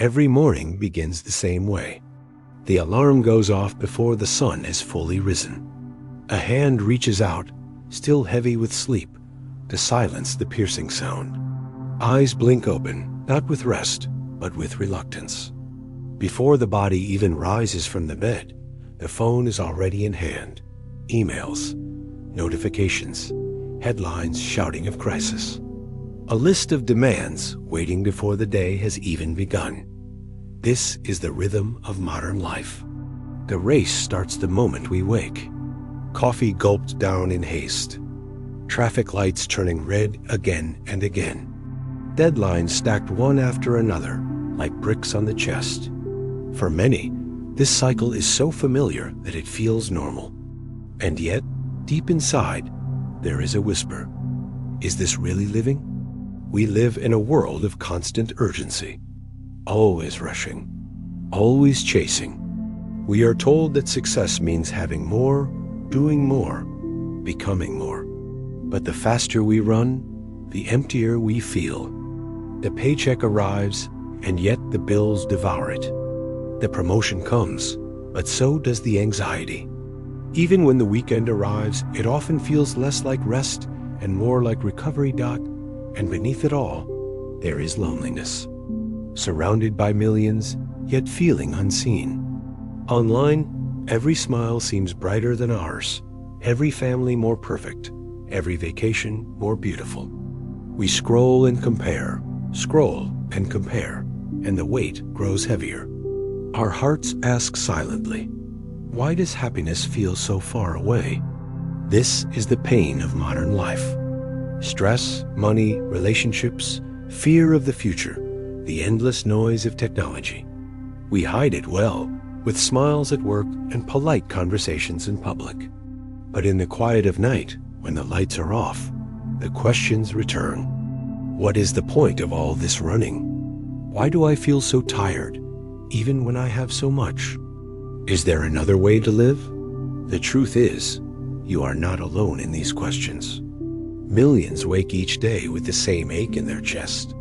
Every morning begins the same way. The alarm goes off before the sun has fully risen. A hand reaches out, still heavy with sleep, to silence the piercing sound. Eyes blink open, not with rest, but with reluctance. Before the body even rises from the bed, the phone is already in hand. Emails, notifications, headlines shouting of crisis. A list of demands waiting before the day has even begun. This is the rhythm of modern life. The race starts the moment we wake. Coffee gulped down in haste. Traffic lights turning red again and again. Deadlines stacked one after another, like bricks on the chest. For many, this cycle is so familiar that it feels normal. And yet, deep inside, there is a whisper. Is this really living? We live in a world of constant urgency. Always rushing. Always chasing. We are told that success means having more, doing more, becoming more. But the faster we run, the emptier we feel. The paycheck arrives, and yet the bills devour it. The promotion comes, but so does the anxiety. Even when the weekend arrives, it often feels less like rest and more like recovery. And beneath it all, there is loneliness. Surrounded by millions, yet feeling unseen. Online, every smile seems brighter than ours. Every family more perfect. Every vacation more beautiful. We scroll and compare, and the weight grows heavier. Our hearts ask silently, why does happiness feel so far away? This is the pain of modern life. Stress, money, relationships, fear of the future, the endless noise of technology. We hide it well, with smiles at work and polite conversations in public. But in the quiet of night, when the lights are off, the questions return. What is the point of all this running? Why do I feel so tired, even when I have so much? Is there another way to live? The truth is, you are not alone in these questions. Millions wake each day with the same ache in their chest.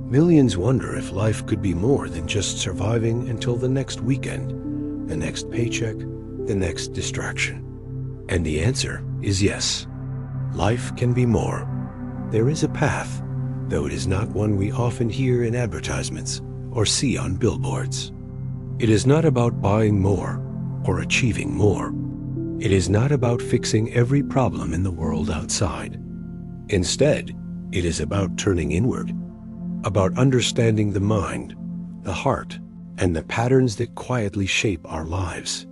Millions wonder if life could be more than just surviving until the next weekend, the next paycheck, the next distraction. And the answer is yes. Life can be more. There is a path, though it is not one we often hear in advertisements or see on billboards. It is not about buying more or achieving more. It is not about fixing every problem in the world outside. Instead, it is about turning inward, about understanding the mind, the heart, and the patterns that quietly shape our lives.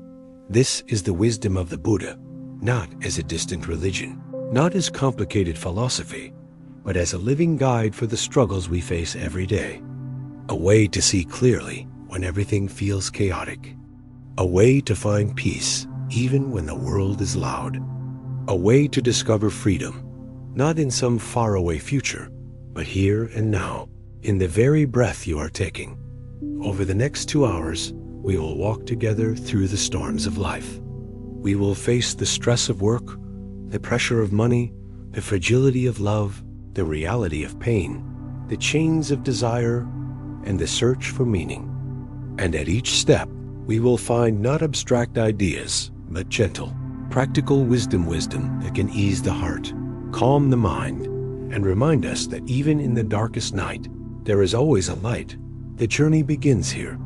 This is the wisdom of the Buddha, not as a distant religion, not as complicated philosophy, but as a living guide for the struggles we face every day. A way to see clearly when everything feels chaotic. A way to find peace even when the world is loud. A way to discover freedom, not in some faraway future, but here and now, in the very breath you are taking. Over the next 2 hours, we will walk together through the storms of life. We will face the stress of work, the pressure of money, the fragility of love, the reality of pain, the chains of desire, and the search for meaning. And at each step, we will find not abstract ideas, but gentle, practical wisdom that can ease the heart, calm the mind, and remind us that even in the darkest night, there is always a light. The journey begins here.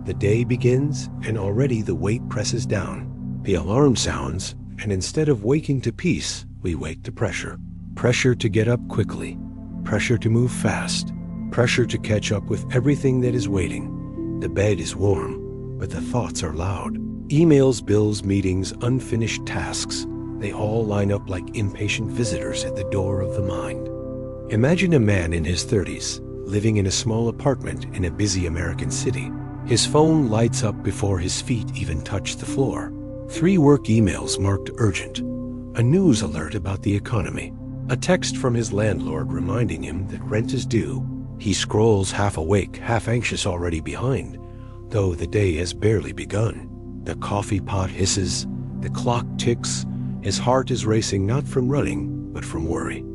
The day begins, and already the weight presses down. The alarm sounds, and instead of waking to peace, we wake to pressure. Pressure to get up quickly. Pressure to move fast. Pressure to catch up with everything that is waiting. The bed is warm, but the thoughts are loud. Emails, bills, meetings, unfinished tasks, they all line up like impatient visitors at the door of the mind. Imagine a man in his 30s, living in a small apartment in a busy American city. His phone lights up before his feet even touch the floor. 3 work emails marked urgent, a news alert about the economy, a text from his landlord reminding him that rent is due. He scrolls half awake, half anxious, already behind, though the day has barely begun. The coffee pot hisses, the clock ticks, his heart is racing not from running, but from worry.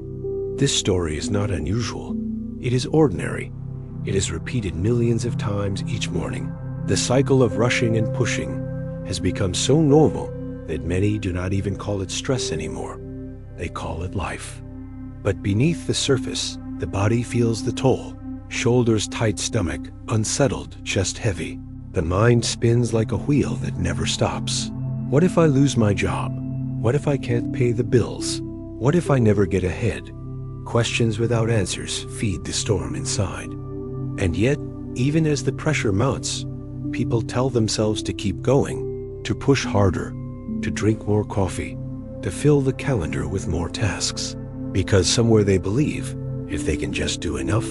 This story is not unusual. It is ordinary. It is repeated millions of times each morning. The cycle of rushing and pushing has become so normal that many do not even call it stress anymore. They call it life. But beneath the surface, the body feels the toll. Shoulders tight, stomach unsettled, chest heavy. The mind spins like a wheel that never stops. What if I lose my job? What if I can't pay the bills? What if I never get ahead? Questions without answers feed the storm inside. And yet, even as the pressure mounts, people tell themselves to keep going, to push harder, to drink more coffee, to fill the calendar with more tasks. Because somewhere they believe, if they can just do enough,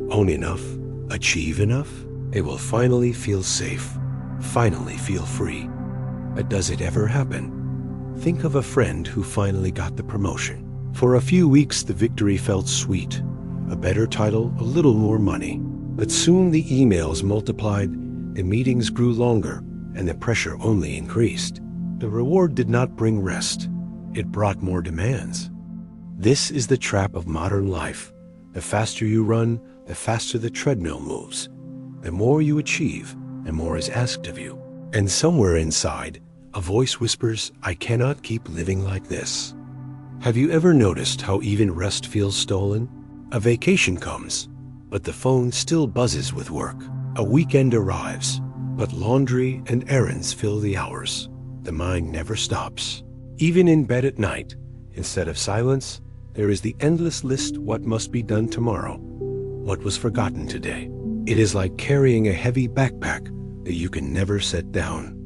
own enough, achieve enough, they will finally feel safe, finally feel free. But does it ever happen? Think of a friend who finally got the promotion. For a few weeks, the victory felt sweet. A better title, a little more money. But soon the emails multiplied, the meetings grew longer, and the pressure only increased. The reward did not bring rest. It brought more demands. This is the trap of modern life. The faster you run, the faster the treadmill moves. The more you achieve, the more is asked of you. And somewhere inside, a voice whispers, I cannot keep living like this. Have you ever noticed how even rest feels stolen? A vacation comes, but the phone still buzzes with work. A weekend arrives, but laundry and errands fill the hours. The mind never stops. Even in bed at night, instead of silence, there is the endless list: what must be done tomorrow, what was forgotten today. It is like carrying a heavy backpack that you can never set down.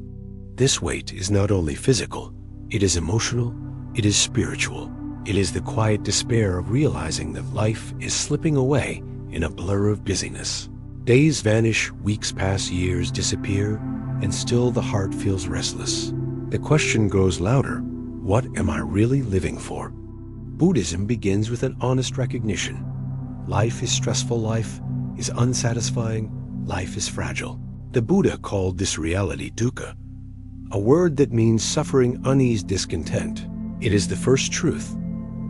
This weight is not only physical, it is emotional, it is spiritual. It is the quiet despair of realizing that life is slipping away in a blur of busyness. Days vanish, weeks pass, years disappear, and still the heart feels restless. The question grows louder: what am I really living for? Buddhism begins with an honest recognition. Life is stressful, life is unsatisfying, life is fragile. The Buddha called this reality dukkha, a word that means suffering, unease, discontent. It is the first truth,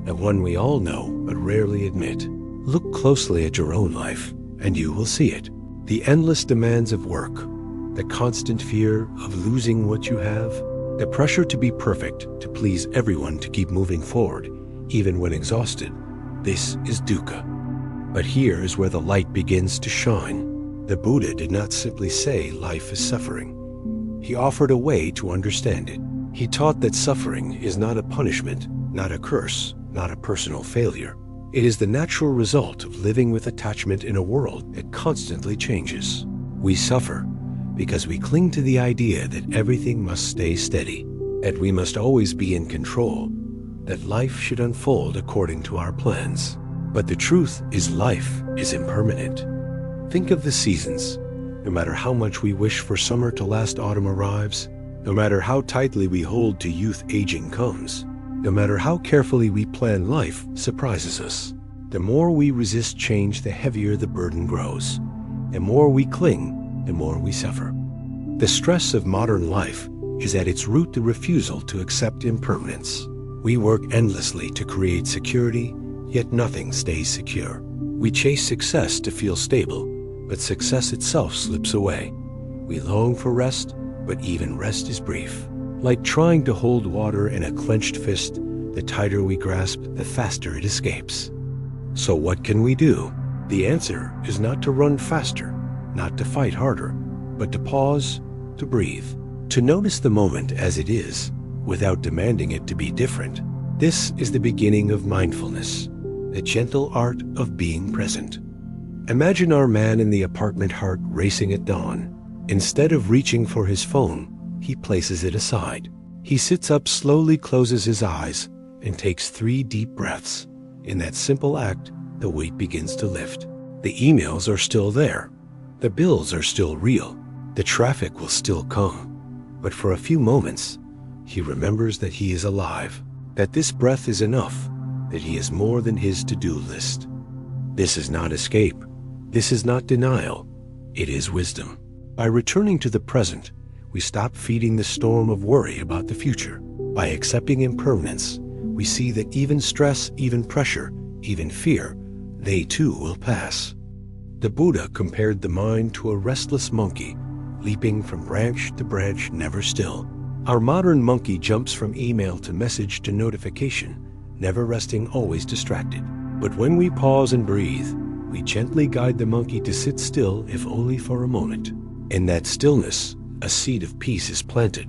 the one we all know but rarely admit. Look closely at your own life, and you will see it. The endless demands of work, the constant fear of losing what you have, the pressure to be perfect, to please everyone, to keep moving forward, even when exhausted. This is dukkha. But here is where the light begins to shine. The Buddha did not simply say life is suffering. He offered a way to understand it. He taught that suffering is not a punishment, not a curse, not a personal failure. It is the natural result of living with attachment in a world that constantly changes. We suffer because we cling to the idea that everything must stay steady, that we must always be in control, that life should unfold according to our plans. But the truth is, life is impermanent. Think of the seasons. No matter how much we wish for summer to last, autumn arrives. No matter how tightly we hold to youth, aging comes. No matter how carefully we plan, life surprises us. The more we resist change, the heavier the burden grows. The more we cling, the more we suffer. The stress of modern life is at its root the refusal to accept impermanence. We work endlessly to create security, yet nothing stays secure. We chase success to feel stable, but success itself slips away. We long for rest, but even rest is brief. Like trying to hold water in a clenched fist, the tighter we grasp, the faster it escapes. So what can we do? The answer is not to run faster, not to fight harder, but to pause, to breathe, to notice the moment as it is, without demanding it to be different. This is the beginning of mindfulness, the gentle art of being present. Imagine our man in the apartment, heart racing at dawn. Instead of reaching for his phone, he places it aside. He sits up, slowly closes his eyes, and takes 3 deep breaths. In that simple act, the weight begins to lift. The emails are still there. The bills are still real. The traffic will still come. But for a few moments, he remembers that he is alive, that this breath is enough, that he is more than his to-do list. This is not escape. This is not denial. It is wisdom. By returning to the present, we stop feeding the storm of worry about the future. By accepting impermanence, we see that even stress, even pressure, even fear, they too will pass. The Buddha compared the mind to a restless monkey, leaping from branch to branch, never still. Our modern monkey jumps from email to message to notification, never resting, always distracted. But when we pause and breathe, we gently guide the monkey to sit still, if only for a moment. In that stillness, a seed of peace is planted.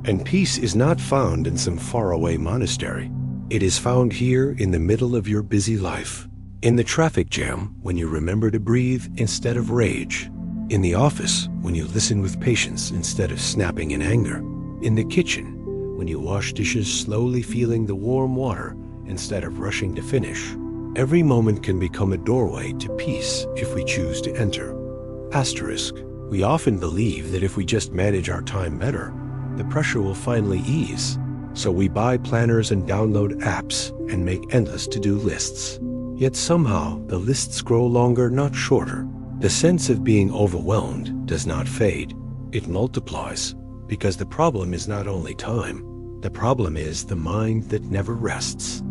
And peace is not found in some faraway monastery. It is found here in the middle of your busy life. In the traffic jam, when you remember to breathe instead of rage. In the office, when you listen with patience instead of snapping in anger. In the kitchen, when you wash dishes slowly, feeling the warm water instead of rushing to finish. Every moment can become a doorway to peace if we choose to enter. Asterisk. We often believe that if we just manage our time better, the pressure will finally ease. So we buy planners and download apps and make endless to-do lists. Yet somehow the lists grow longer, not shorter. The sense of being overwhelmed does not fade. It multiplies, because the problem is not only time. The problem is the mind that never rests.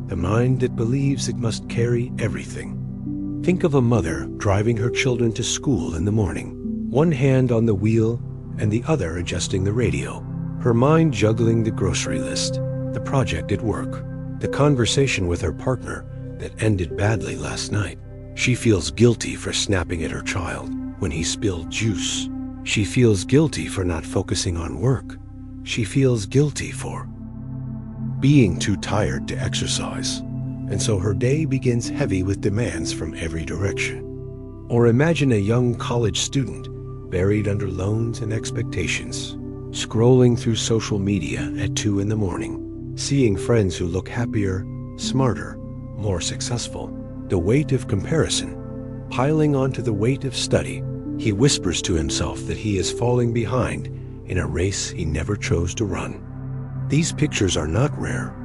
The mind that believes it must carry everything. Think of a mother driving her children to school in the morning, one hand on the wheel and the other adjusting the radio. Her mind juggling the grocery list, the project at work, the conversation with her partner that ended badly last night. She feels guilty for snapping at her child when he spilled juice. She feels guilty for not focusing on work. She feels guilty for being too tired to exercise. And so her day begins heavy with demands from every direction. Or imagine a young college student buried under loans and expectations, scrolling through social media at 2 in the morning, seeing friends who look happier, smarter, more successful. The weight of comparison piling onto the weight of study. He whispers to himself that he is falling behind in a race he never chose to run. These pictures are not rare.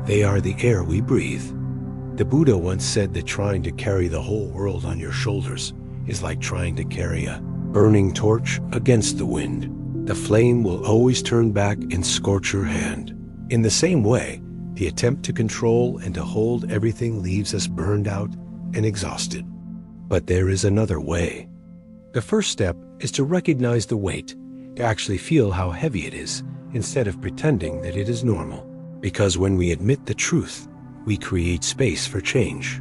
They are the air we breathe. The Buddha once said that trying to carry the whole world on your shoulders is like trying to carry a burning torch against the wind. The flame will always turn back and scorch your hand. In the same way, the attempt to control and to hold everything leaves us burned out and exhausted. But there is another way. The first step is to recognize the weight, to actually feel how heavy it is, instead of pretending that it is normal. Because when we admit the truth, we create space for change.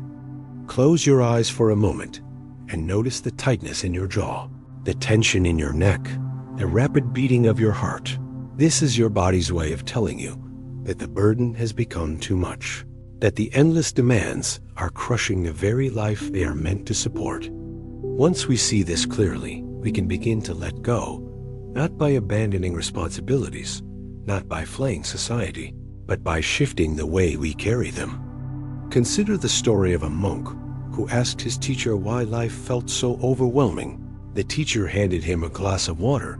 Close your eyes for a moment and notice the tightness in your jaw, the tension in your neck, the rapid beating of your heart. This is your body's way of telling you that the burden has become too much, that the endless demands are crushing the very life they are meant to support. Once we see this clearly, we can begin to let go, not by abandoning responsibilities, not by flaying society, but by shifting the way we carry them. Consider the story of a monk who asked his teacher why life felt so overwhelming. The teacher handed him a glass of water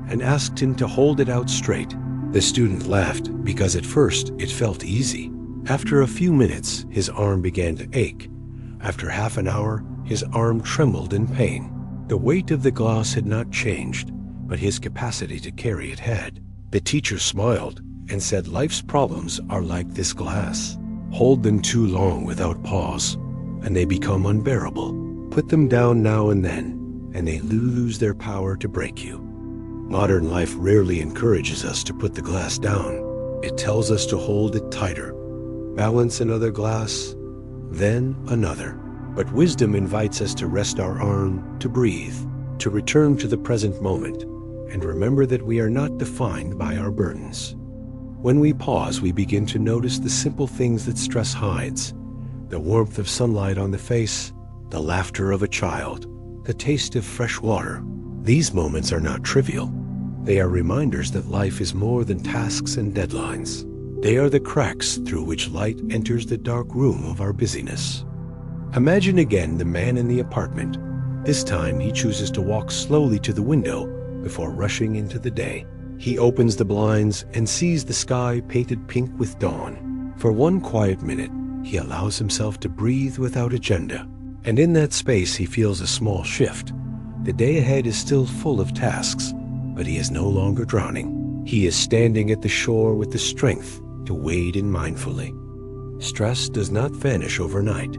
and asked him to hold it out straight. The student laughed because at first it felt easy. After a few minutes, his arm began to ache. After half an hour, his arm trembled in pain. The weight of the glass had not changed, but his capacity to carry it had. The teacher smiled and said, life's problems are like this glass. Hold them too long without pause, and they become unbearable. Put them down now and then, and they lose their power to break you. Modern life rarely encourages us to put the glass down. It tells us to hold it tighter, balance another glass, then another. But wisdom invites us to rest our arm, to breathe, to return to the present moment, and remember that we are not defined by our burdens. When we pause, we begin to notice the simple things that stress hides: the warmth of sunlight on the face, the laughter of a child, the taste of fresh water. These moments are not trivial. They are reminders that life is more than tasks and deadlines. They are the cracks through which light enters the dark room of our busyness. Imagine again the man in the apartment. This time he chooses to walk slowly to the window before rushing into the day. He opens the blinds and sees the sky painted pink with dawn. For one quiet minute, he allows himself to breathe without agenda. And in that space he feels a small shift. The day ahead is still full of tasks, but he is no longer drowning. He is standing at the shore with the strength to wade in mindfully. Stress does not vanish overnight.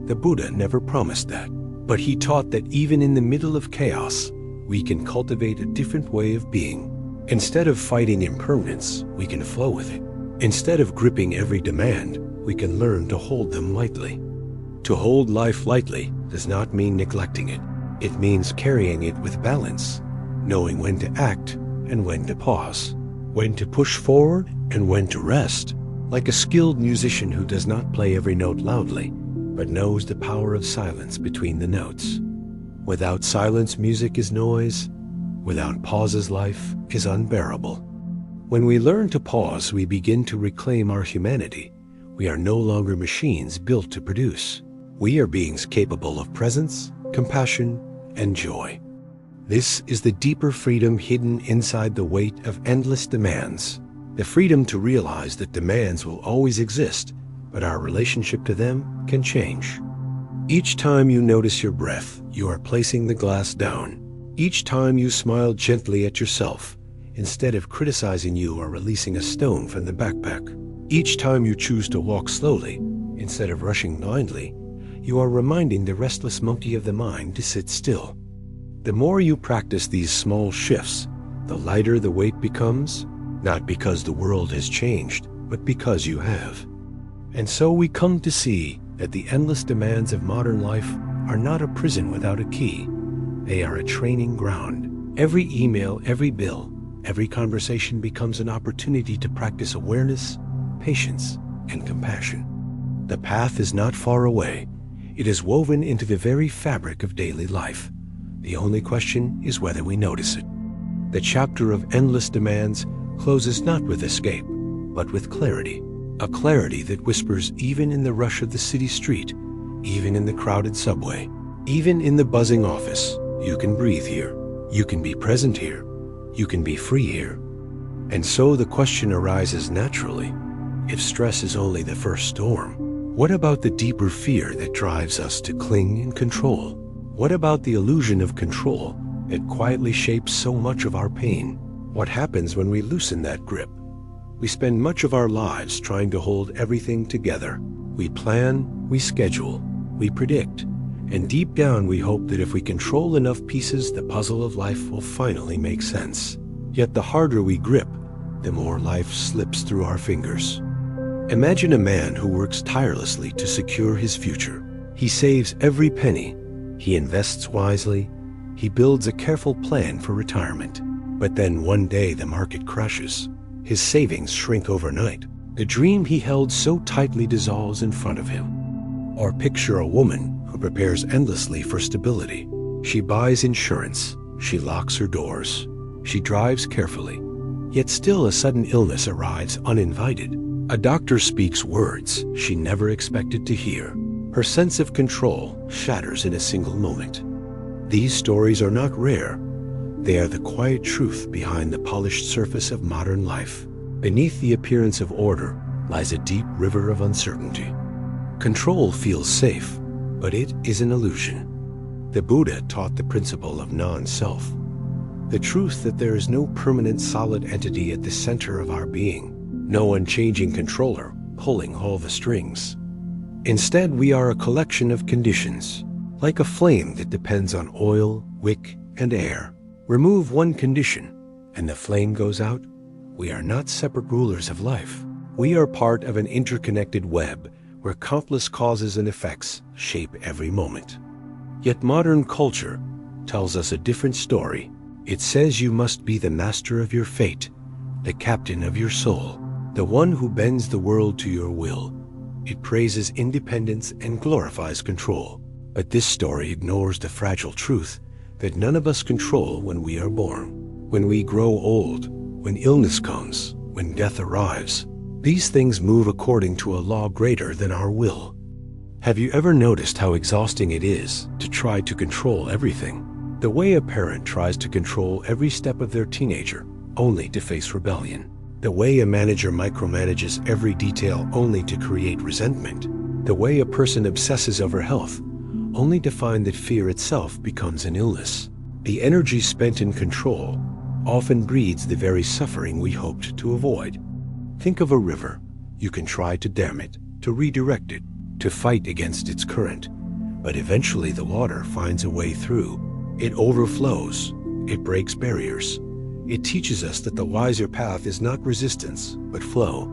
The Buddha never promised that. But he taught that even in the middle of chaos, we can cultivate a different way of being. Instead of fighting impermanence, we can flow with it. Instead of gripping every demand, we can learn to hold them lightly. To hold life lightly does not mean neglecting it. It means carrying it with balance, knowing when to act and when to pause, when to push forward and when to rest, like a skilled musician who does not play every note loudly, but knows the power of silence between the notes. Without silence, music is noise. Without pauses, life is unbearable. When we learn to pause, we begin to reclaim our humanity. We are no longer machines built to produce. We are beings capable of presence, compassion, and joy. This is the deeper freedom hidden inside the weight of endless demands. The freedom to realize that demands will always exist, but our relationship to them can change. Each time you notice your breath, you are placing the glass down. Each time you smile gently at yourself, instead of criticizing you or releasing a stone from the backpack. Each time you choose to walk slowly, instead of rushing blindly, you are reminding the restless monkey of the mind to sit still. The more you practice these small shifts, the lighter the weight becomes, not because the world has changed, but because you have. And so we come to see that the endless demands of modern life are not a prison without a key. They are a training ground. Every email, every bill, every conversation becomes an opportunity to practice awareness, patience, and compassion. The path is not far away. It is woven into the very fabric of daily life. The only question is whether we notice it. The chapter of endless demands closes not with escape, but with clarity. A clarity that whispers even in the rush of the city street, even in the crowded subway, even in the buzzing office. You can breathe here. You can be present here. You can be free here. And so the question arises naturally. If stress is only the first storm, what about the deeper fear that drives us to cling and control? What about the illusion of control that quietly shapes so much of our pain? What happens when we loosen that grip? We spend much of our lives trying to hold everything together. We plan, we schedule, we predict, and deep down we hope that if we control enough pieces, the puzzle of life will finally make sense. Yet the harder we grip, the more life slips through our fingers. Imagine a man who works tirelessly to secure his future. He saves every penny. He invests wisely. He builds a careful plan for retirement. But then one day the market crashes. His savings shrink overnight. The dream he held so tightly dissolves in front of him. Or picture a woman who prepares endlessly for stability. She buys insurance. She locks her doors. She drives carefully. Yet still a sudden illness arrives uninvited. A doctor speaks words she never expected to hear. Her sense of control shatters in a single moment. These stories are not rare. They are the quiet truth behind the polished surface of modern life. Beneath the appearance of order lies a deep river of uncertainty. Control feels safe, but it is an illusion. The Buddha taught the principle of non-self, the truth that there is no permanent solid entity at the center of our being, no unchanging controller pulling all the strings. Instead, we are a collection of conditions, like a flame that depends on oil, wick, and air. Remove one condition, and the flame goes out. We are not separate rulers of life. We are part of an interconnected web where countless causes and effects shape every moment. Yet modern culture tells us a different story. It says you must be the master of your fate, the captain of your soul, the one who bends the world to your will. It praises independence and glorifies control. But this story ignores the fragile truth that none of us control when we are born. When we grow old, when illness comes, when death arrives, these things move according to a law greater than our will. Have you ever noticed how exhausting it is to try to control everything? The way a parent tries to control every step of their teenager, only to face rebellion. The way a manager micromanages every detail only to create resentment. The way a person obsesses over health, only to find that fear itself becomes an illness. The energy spent in control often breeds the very suffering we hoped to avoid. Think of a river. You can try to dam it, to redirect it, to fight against its current. But eventually the water finds a way through. It overflows. It breaks barriers. It teaches us that the wiser path is not resistance, but flow.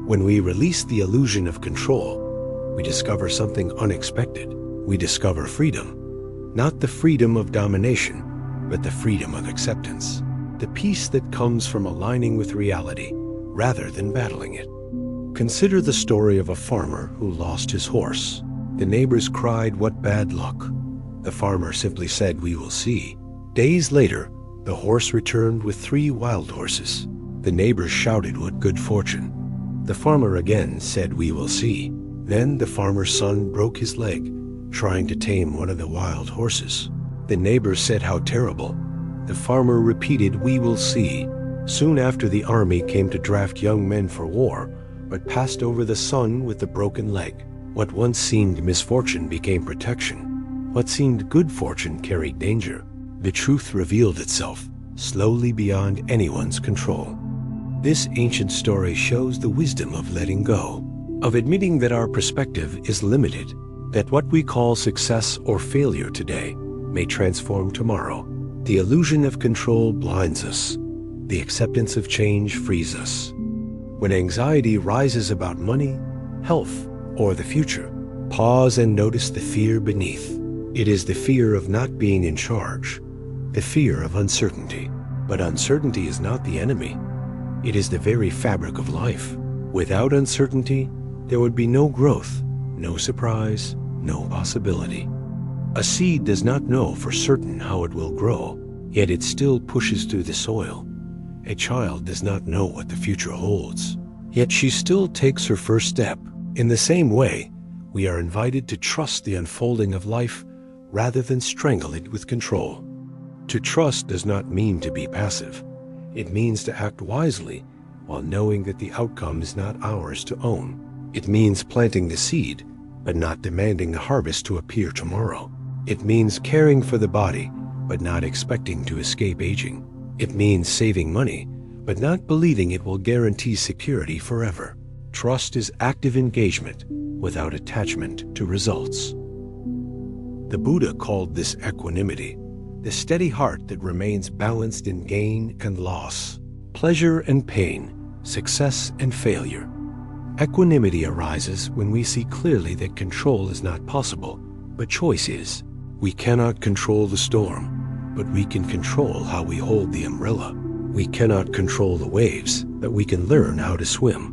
When we release the illusion of control, we discover something unexpected. We discover freedom. Not the freedom of domination, but the freedom of acceptance. The peace that comes from aligning with reality rather than battling it. Consider the story of a farmer who lost his horse. The neighbors cried, "What bad luck." The farmer simply said, "We will see." Days later, the horse returned with 3 wild horses. The neighbors shouted, "What good fortune." The farmer again said, "We will see." Then the farmer's son broke his leg trying to tame one of the wild horses. The neighbors said, "How terrible." The farmer repeated, "We will see." Soon after, the army came to draft young men for war, but passed over the son with the broken leg. What once seemed misfortune became protection. What seemed good fortune carried danger. The truth revealed itself, slowly beyond anyone's control. This ancient story shows the wisdom of letting go, of admitting that our perspective is limited, that what we call success or failure today may transform tomorrow. The illusion of control blinds us. The acceptance of change frees us. When anxiety rises about money, health, or the future, pause and notice the fear beneath. It is the fear of not being in charge, the fear of uncertainty. But uncertainty is not the enemy. It is the very fabric of life. Without uncertainty, there would be no growth, no surprise, no possibility. A seed does not know for certain how it will grow, yet it still pushes through the soil. A child does not know what the future holds, yet she still takes her first step. In the same way, we are invited to trust the unfolding of life rather than strangle it with control. To trust does not mean to be passive. It means to act wisely while knowing that the outcome is not ours to own. It means planting the seed, but not demanding the harvest to appear tomorrow. It means caring for the body, but not expecting to escape aging. It means saving money, but not believing it will guarantee security forever. Trust is active engagement without attachment to results. The Buddha called this equanimity, the steady heart that remains balanced in gain and loss, pleasure and pain, success and failure. Equanimity arises when we see clearly that control is not possible, but choice is. We cannot control the storm, but we can control how we hold the umbrella. We cannot control the waves, but we can learn how to swim.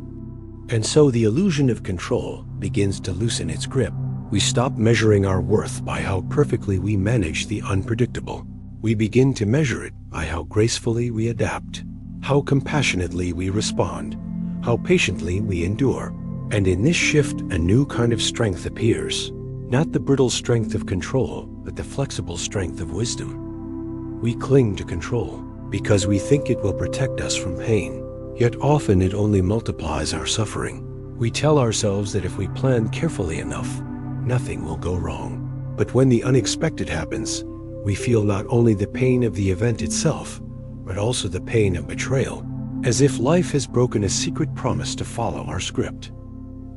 And so the illusion of control begins to loosen its grip. We stop measuring our worth by how perfectly we manage the unpredictable. We begin to measure it by how gracefully we adapt, how compassionately we respond, how patiently we endure. And in this shift, a new kind of strength appears. Not the brittle strength of control, but the flexible strength of wisdom. We cling to control because we think it will protect us from pain, yet often it only multiplies our suffering. We tell ourselves that if we plan carefully enough, nothing will go wrong. But when the unexpected happens, we feel not only the pain of the event itself, but also the pain of betrayal, as if life has broken a secret promise to follow our script.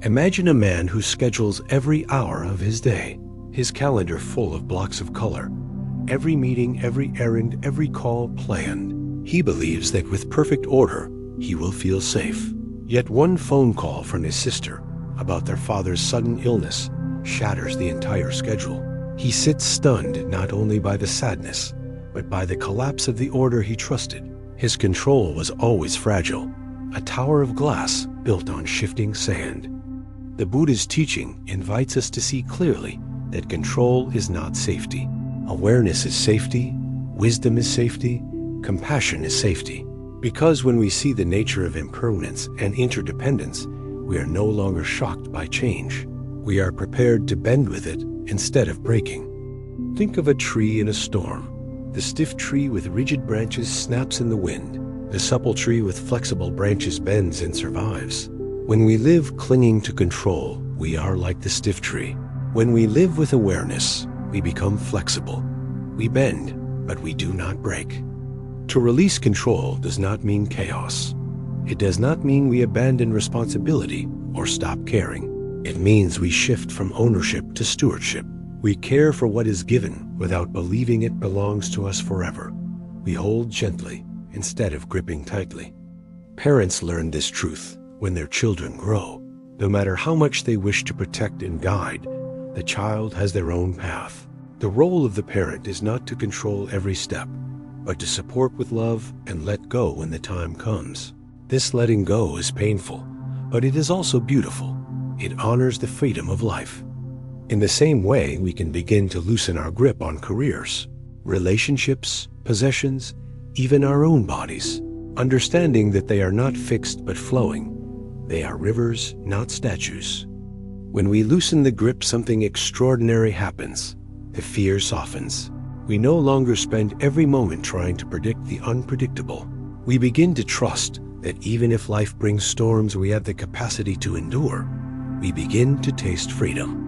Imagine a man who schedules every hour of his day, his calendar full of blocks of color, every meeting, every errand, every call planned. He believes that with perfect order, he will feel safe. Yet one phone call from his sister about their father's sudden illness shatters the entire schedule. He sits stunned not only by the sadness, but by the collapse of the order he trusted. His control was always fragile, a tower of glass built on shifting sand. The Buddha's teaching invites us to see clearly that control is not safety. Awareness is safety, wisdom is safety, compassion is safety. Because when we see the nature of impermanence and interdependence, we are no longer shocked by change. We are prepared to bend with it instead of breaking. Think of a tree in a storm. The stiff tree with rigid branches snaps in the wind. The supple tree with flexible branches bends and survives. When we live clinging to control, we are like the stiff tree. When we live with awareness, we become flexible. We bend, but we do not break. To release control does not mean chaos. It does not mean we abandon responsibility or stop caring. It means we shift from ownership to stewardship. We care for what is given without believing it belongs to us forever. We hold gently instead of gripping tightly. Parents learn this truth when their children grow. No matter how much they wish to protect and guide, the child has their own path. The role of the parent is not to control every step, but to support with love and let go when the time comes. This letting go is painful, but it is also beautiful. It honors the freedom of life. In the same way, we can begin to loosen our grip on careers, relationships, possessions, even our own bodies, understanding that they are not fixed but flowing. They are rivers, not statues. When we loosen the grip, something extraordinary happens. The fear softens. We no longer spend every moment trying to predict the unpredictable. We begin to trust that even if life brings storms we have the capacity to endure. We begin to taste freedom.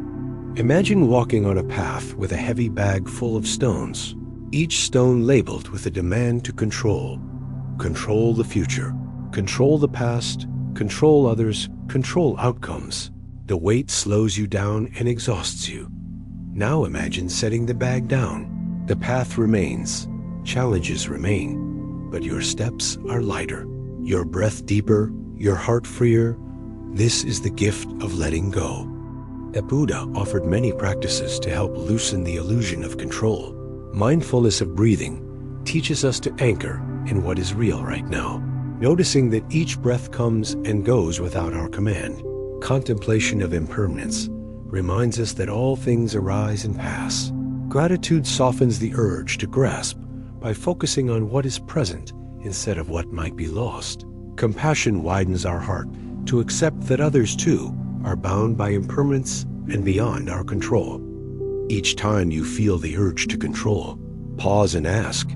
Imagine walking on a path with a heavy bag full of stones, each stone labeled with a demand to control. Control the future, control the past, control others, control outcomes. The weight slows you down and exhausts you. Now imagine setting the bag down. The path remains, challenges remain, but your steps are lighter, your breath deeper, your heart freer. This is the gift of letting go. The Buddha offered many practices to help loosen the illusion of control. Mindfulness of breathing teaches us to anchor in what is real right now, noticing that each breath comes and goes without our command. Contemplation of impermanence reminds us that all things arise and pass. Gratitude softens the urge to grasp by focusing on what is present instead of what might be lost. Compassion widens our heart to accept that others too are bound by impermanence and beyond our control. Each time you feel the urge to control, pause and ask,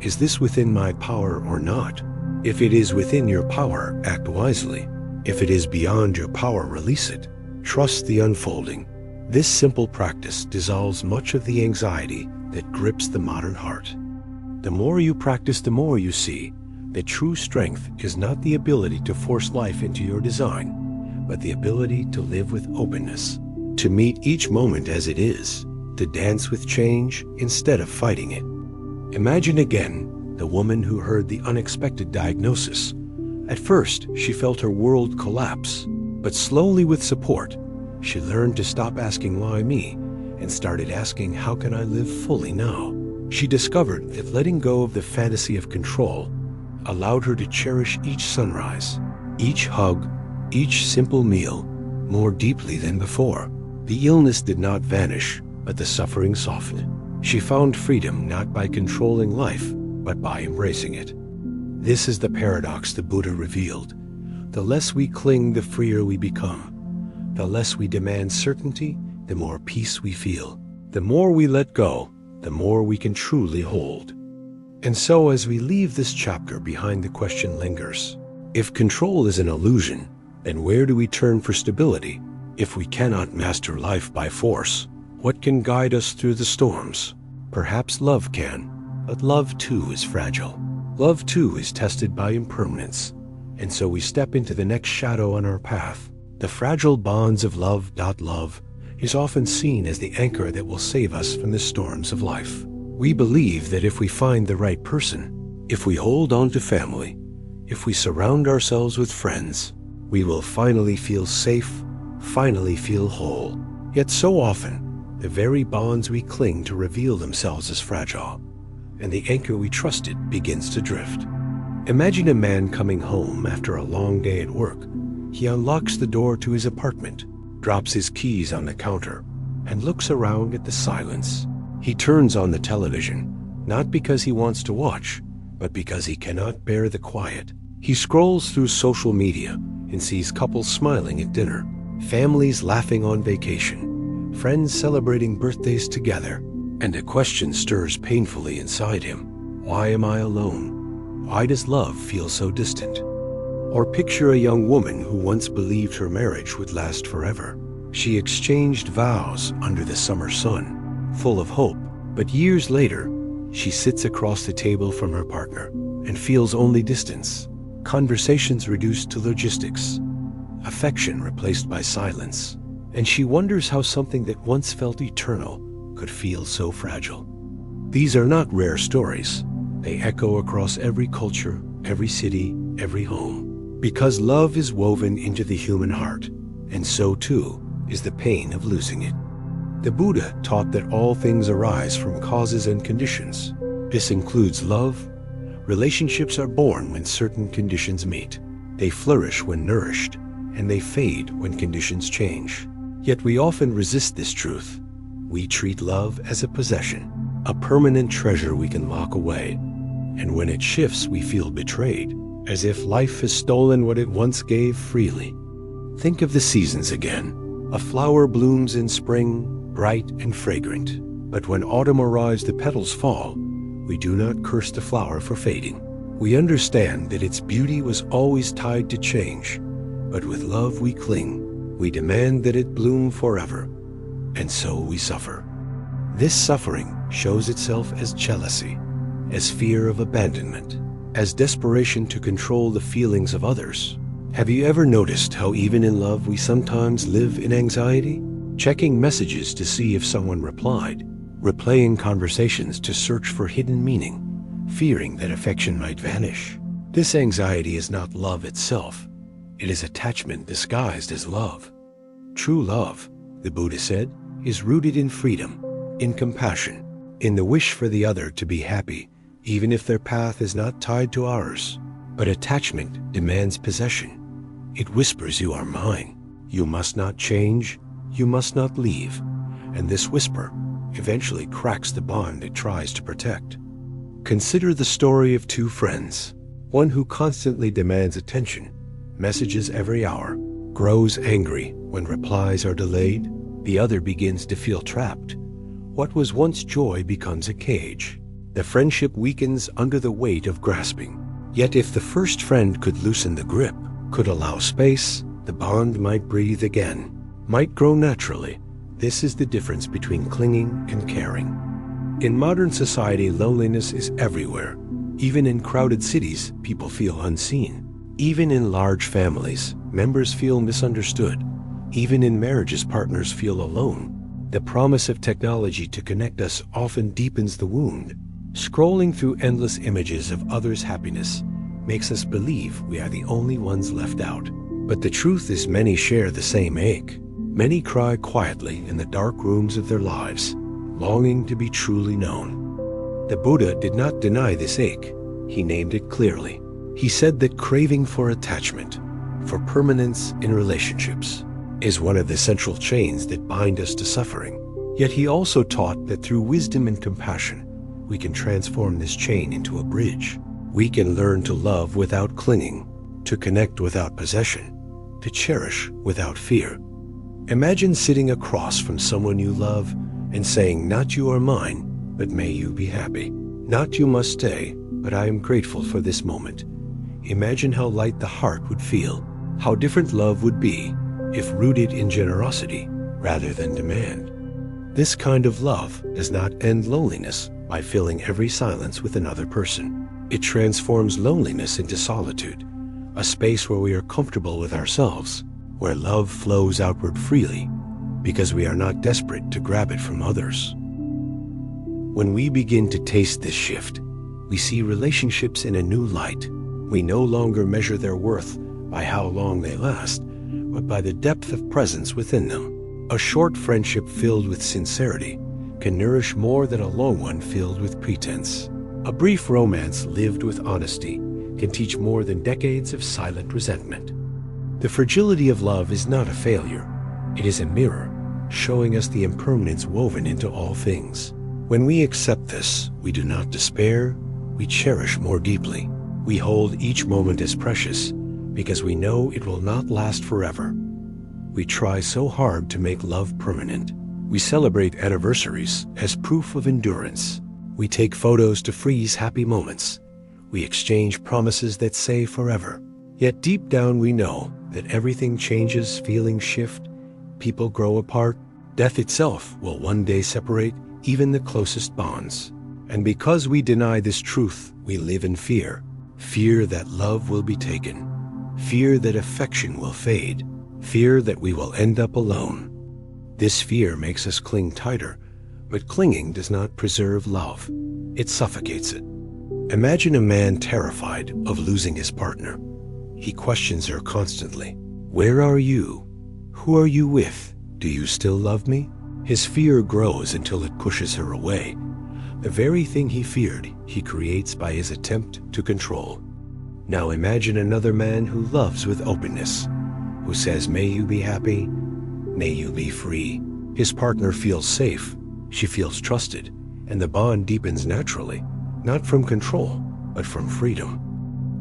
is this within my power or not? If it is within your power, act wisely. If it is beyond your power, release it. Trust the unfolding. This simple practice dissolves much of the anxiety that grips the modern heart. The more you practice, the more you see that true strength is not the ability to force life into your design, but the ability to live with openness, to meet each moment as it is, to dance with change instead of fighting it. Imagine again the woman who heard the unexpected diagnosis. At first, she felt her world collapse, but slowly with support, she learned to stop asking why me and started asking how can I live fully now. She discovered that letting go of the fantasy of control allowed her to cherish each sunrise, each hug, each simple meal more deeply than before. The illness did not vanish, but the suffering softened. She found freedom not by controlling life, but by embracing it. This is the paradox the Buddha revealed. The less we cling, the freer we become. The less we demand certainty, the more peace we feel. The more we let go, the more we can truly hold. And so as we leave this chapter behind, the question lingers. If control is an illusion, then where do we turn for stability? If we cannot master life by force, what can guide us through the storms? Perhaps love can, but love too is fragile. Love too is tested by impermanence, and so we step into the next shadow on our path. The fragile bonds of love. Love is often seen as the anchor that will save us from the storms of life. We believe that if we find the right person, if we hold on to family, if we surround ourselves with friends, we will finally feel safe, finally feel whole. Yet so often, the very bonds we cling to reveal themselves as fragile, and the anchor we trusted begins to drift. Imagine a man coming home after a long day at work. He unlocks the door to his apartment, drops his keys on the counter, and looks around at the silence. He turns on the television, not because he wants to watch, but because he cannot bear the quiet. He scrolls through social media and sees couples smiling at dinner, families laughing on vacation, friends celebrating birthdays together, and a question stirs painfully inside him. Why am I alone? Why does love feel so distant? Or picture a young woman who once believed her marriage would last forever. She exchanged vows under the summer sun, full of hope, but years later, she sits across the table from her partner and feels only distance. Conversations reduced to logistics, affection replaced by silence, and she wonders how something that once felt eternal could feel so fragile. These are not rare stories. They echo across every culture, every city, every home. Because love is woven into the human heart, and so too is the pain of losing it. The Buddha taught that all things arise from causes and conditions. This includes love. Relationships are born when certain conditions meet. They flourish when nourished, and they fade when conditions change. Yet we often resist this truth. We treat love as a possession, a permanent treasure we can lock away. And when it shifts, we feel betrayed, as if life has stolen what it once gave freely. Think of the seasons again. A flower blooms in spring, bright and fragrant. But when autumn arrives, the petals fall. We do not curse the flower for fading. We understand that its beauty was always tied to change. But with love we cling. We demand that it bloom forever. And so we suffer. This suffering shows itself as jealousy, as fear of abandonment, as desperation to control the feelings of others. Have you ever noticed how even in love we sometimes live in anxiety? Checking messages to see if someone replied, replaying conversations to search for hidden meaning, fearing that affection might vanish. This anxiety is not love itself. It is attachment disguised as love. True love, the Buddha said, is rooted in freedom, in compassion, in the wish for the other to be happy, even if their path is not tied to ours. But attachment demands possession. It whispers, "You are mine. You must not change. You must not leave." And this whisper eventually cracks the bond it tries to protect. Consider the story of two friends. One who constantly demands attention, messages every hour, grows angry when replies are delayed. The other begins to feel trapped. What was once joy becomes a cage. The friendship weakens under the weight of grasping. Yet if the first friend could loosen the grip, could allow space, the bond might breathe again, might grow naturally. This is the difference between clinging and caring. In modern society, loneliness is everywhere. Even in crowded cities, people feel unseen. Even in large families, members feel misunderstood. Even in marriages, partners feel alone. The promise of technology to connect us often deepens the wound. Scrolling through endless images of others' happiness makes us believe we are the only ones left out. But the truth is, many share the same ache. Many cry quietly in the dark rooms of their lives, longing to be truly known. The Buddha did not deny this ache. He named it clearly. He said that craving for attachment, for permanence in relationships, is one of the central chains that bind us to suffering. Yet he also taught that through wisdom and compassion, we can transform this chain into a bridge. We can learn to love without clinging, to connect without possession, to cherish without fear. Imagine sitting across from someone you love and saying, "Not you are mine, but may you be happy. Not you must stay, but I am grateful for this moment." Imagine how light the heart would feel, how different love would be if rooted in generosity rather than demand. This kind of love does not end loneliness by filling every silence with another person. It transforms loneliness into solitude, a space where we are comfortable with ourselves, where love flows outward freely because we are not desperate to grab it from others. When we begin to taste this shift, we see relationships in a new light. We no longer measure their worth by how long they last, but by the depth of presence within them. A short friendship filled with sincerity can nourish more than a long one filled with pretense. A brief romance lived with honesty can teach more than decades of silent resentment. The fragility of love is not a failure. It is a mirror, showing us the impermanence woven into all things. When we accept this, we do not despair, we cherish more deeply. We hold each moment as precious because we know it will not last forever. We try so hard to make love permanent. We celebrate anniversaries as proof of endurance. We take photos to freeze happy moments. We exchange promises that say forever. Yet deep down we know that everything changes, feelings shift, people grow apart. Death itself will one day separate even the closest bonds. And because we deny this truth, we live in fear. Fear that love will be taken. Fear that affection will fade. Fear that we will end up alone. This fear makes us cling tighter, But clinging does not preserve love. It suffocates it. Imagine a man terrified of losing his partner. He questions her constantly. Where are you? Who are you with? Do you still love me? His fear grows until it pushes her away. The very thing he feared, he creates by his attempt to control. Now imagine another man who loves with openness, who says, may you be happy, may you be free. His partner feels safe, she feels trusted, and the bond deepens naturally, not from control, but from freedom.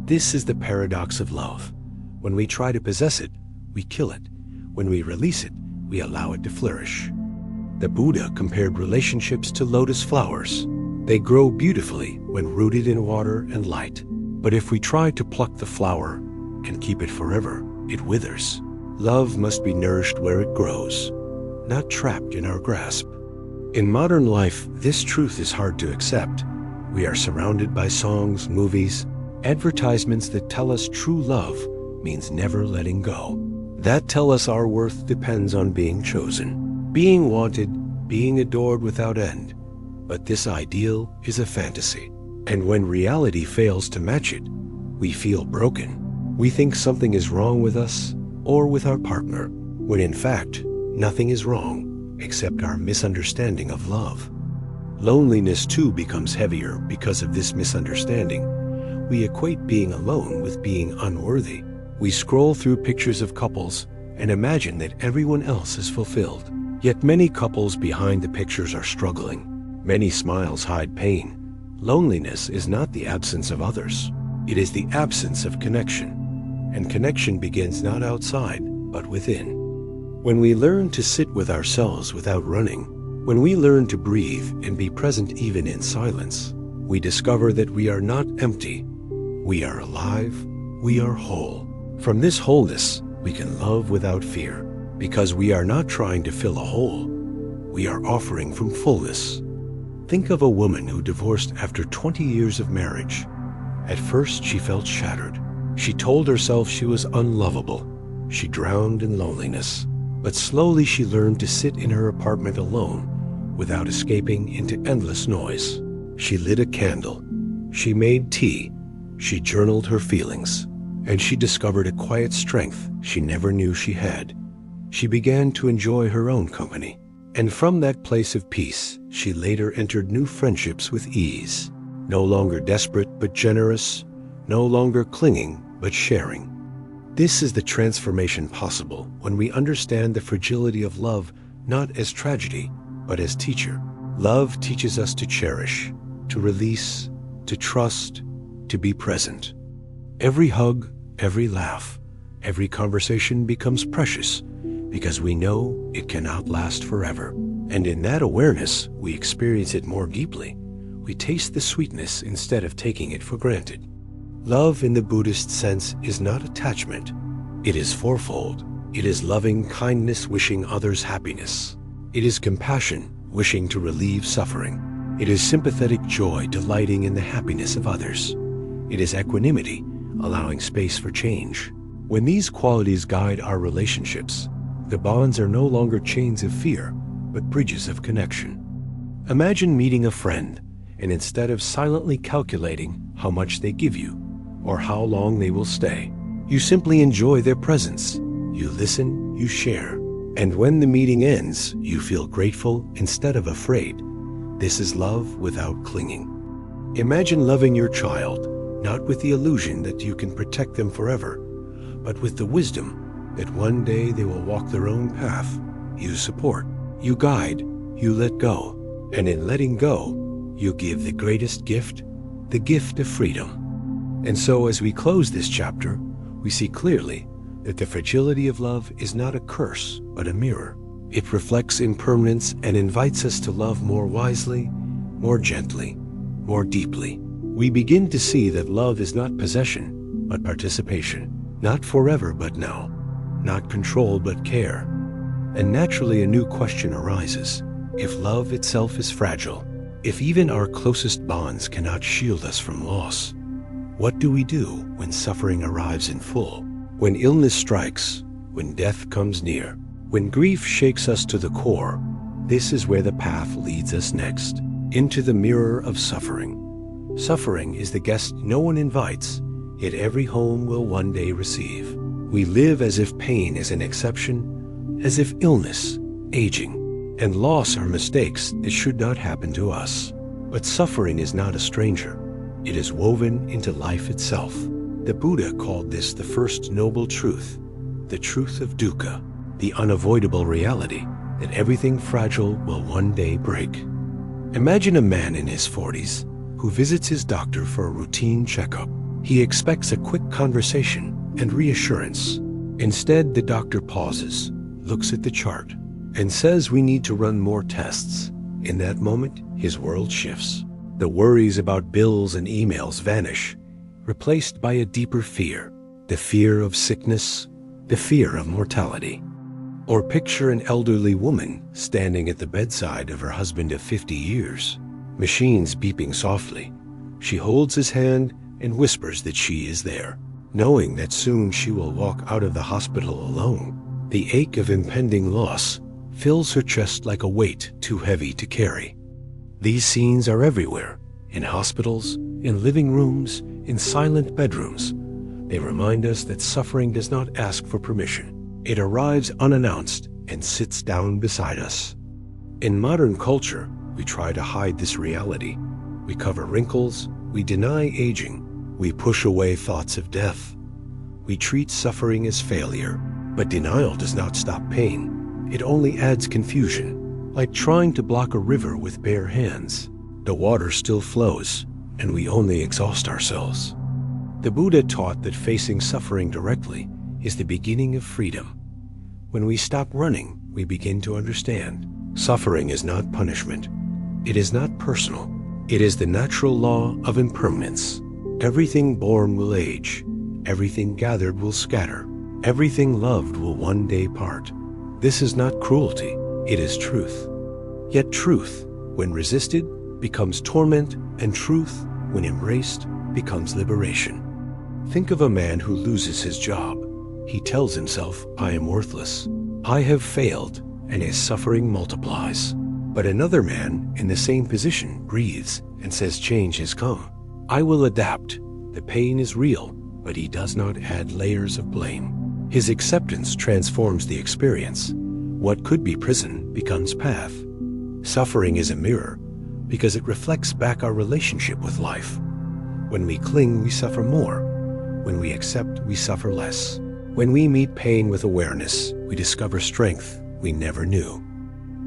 This is the paradox of love. When we try to possess it, we kill it. When we release it, we allow it to flourish. The Buddha compared relationships to lotus flowers. They grow beautifully when rooted in water and light. But if we try to pluck the flower and keep it forever, it withers. Love must be nourished where it grows, not trapped in our grasp. In modern life, this truth is hard to accept. We are surrounded by songs, movies, advertisements that tell us true love means never letting go. That tell us our worth depends on being chosen, being wanted, being adored without end. But this ideal is a fantasy. And when reality fails to match it, we feel broken. We think something is wrong with us or with our partner, when in fact, nothing is wrong except our misunderstanding of love. Loneliness too becomes heavier because of this misunderstanding. We equate being alone with being unworthy. We scroll through pictures of couples and imagine that everyone else is fulfilled. Yet many couples behind the pictures are struggling. Many smiles hide pain. Loneliness is not the absence of others. It is the absence of connection. And connection begins not outside, but within. When we learn to sit with ourselves without running, when we learn to breathe and be present even in silence, we discover that we are not empty. We are alive. We are whole. From this wholeness, we can love without fear, because we are not trying to fill a hole. We are offering from fullness. Think of a woman who divorced after 20 years of marriage. At first, she felt shattered. She told herself she was unlovable. She drowned in loneliness. But slowly she learned to sit in her apartment alone without escaping into endless noise. She lit a candle. She made tea. She journaled her feelings. And she discovered a quiet strength she never knew she had. She began to enjoy her own company. And from that place of peace, she later entered new friendships with ease. No longer desperate but generous, no longer clinging but sharing. This is the transformation possible when we understand the fragility of love not as tragedy, but as teacher. Love teaches us to cherish, to release, to trust, to be present. Every hug, every laugh, every conversation becomes precious because we know it cannot last forever. And in that awareness, we experience it more deeply. We taste the sweetness instead of taking it for granted. Love in the Buddhist sense is not attachment. It is fourfold. It is loving kindness wishing others happiness. It is compassion wishing to relieve suffering. It is sympathetic joy delighting in the happiness of others. It is equanimity allowing space for change. When these qualities guide our relationships, the bonds are no longer chains of fear, but bridges of connection. Imagine meeting a friend, and instead of silently calculating how much they give you or how long they will stay, you simply enjoy their presence. You listen, you share, and when the meeting ends, you feel grateful instead of afraid. This is love without clinging. Imagine loving your child, not with the illusion that you can protect them forever, but with the wisdom that one day they will walk their own path. You support, you guide, you let go, and in letting go, you give the greatest gift, the gift of freedom. And so as we close this chapter, we see clearly that the fragility of love is not a curse, but a mirror. It reflects impermanence and invites us to love more wisely, more gently, more deeply. We begin to see that love is not possession, but participation, not forever but now, not control but care. And naturally a new question arises. If love itself is fragile, if even our closest bonds cannot shield us from loss, what do we do when suffering arrives in full? When illness strikes, when death comes near, when grief shakes us to the core, This is where the path leads us next, into the mirror of suffering. Suffering is the guest no one invites, yet every home will one day receive. We live as if pain is an exception, as if illness, aging, and loss are mistakes that should not happen to us. But suffering is not a stranger. It is woven into life itself. The Buddha called this the first noble truth, the truth of dukkha, the unavoidable reality that everything fragile will one day break. Imagine a man in his 40s who visits his doctor for a routine checkup. He expects a quick conversation and reassurance. Instead, the doctor pauses, looks at the chart, and says we need to run more tests. In that moment, his world shifts. The worries about bills and emails vanish, replaced by a deeper fear, the fear of sickness, the fear of mortality. Or picture an elderly woman standing at the bedside of her husband of 50 years, machines beeping softly. She holds his hand and whispers that she is there, knowing that soon she will walk out of the hospital alone. The ache of impending loss fills her chest like a weight too heavy to carry. These scenes are everywhere, in hospitals, in living rooms, in silent bedrooms. They remind us that suffering does not ask for permission. It arrives unannounced and sits down beside us. In modern culture, we try to hide this reality. We cover wrinkles, we deny aging, we push away thoughts of death. We treat suffering as failure, but denial does not stop pain. It only adds confusion, like trying to block a river with bare hands. The water still flows, and we only exhaust ourselves. The Buddha taught that facing suffering directly is the beginning of freedom. When we stop running, we begin to understand. Suffering is not punishment. It is not personal. It is the natural law of impermanence. Everything born will age. Everything gathered will scatter. Everything loved will one day part. This is not cruelty. It is truth. Yet truth, when resisted, becomes torment, and truth, when embraced, becomes liberation. Think of a man who loses his job. He tells himself, I am worthless. I have failed, and his suffering multiplies. But another man in the same position breathes and says change has come. I will adapt. The pain is real, but he does not add layers of blame. His acceptance transforms the experience. What could be prison becomes path. Suffering is a mirror because it reflects back our relationship with life. When we cling, we suffer more. When we accept, we suffer less. When we meet pain with awareness, we discover strength we never knew.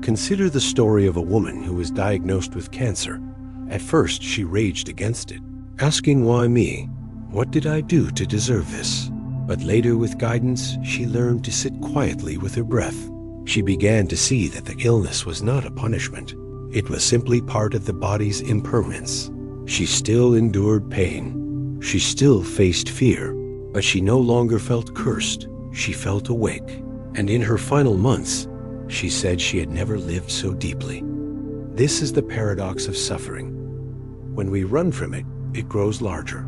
Consider the story of a woman who was diagnosed with cancer. At first, she raged against it, asking, why me? What did I do to deserve this? But later, with guidance, she learned to sit quietly with her breath. She began to see that the illness was not a punishment. It was simply part of the body's impermanence. She still endured pain. She still faced fear, but she no longer felt cursed. She felt awake. And in her final months, she said she had never lived so deeply. This is the paradox of suffering. When we run from it, it grows larger.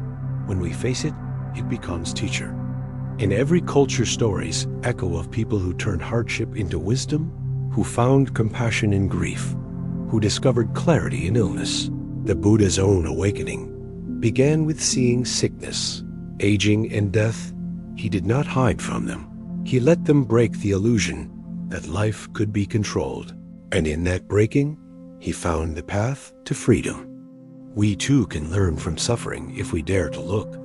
When we face it, it becomes teacher. In every culture, stories echo of people who turned hardship into wisdom, who found compassion in grief, who discovered clarity in illness. The Buddha's own awakening began with seeing sickness, aging, and death. He did not hide from them. He let them break the illusion that life could be controlled. And in that breaking, he found the path to freedom. We too can learn from suffering if we dare to look.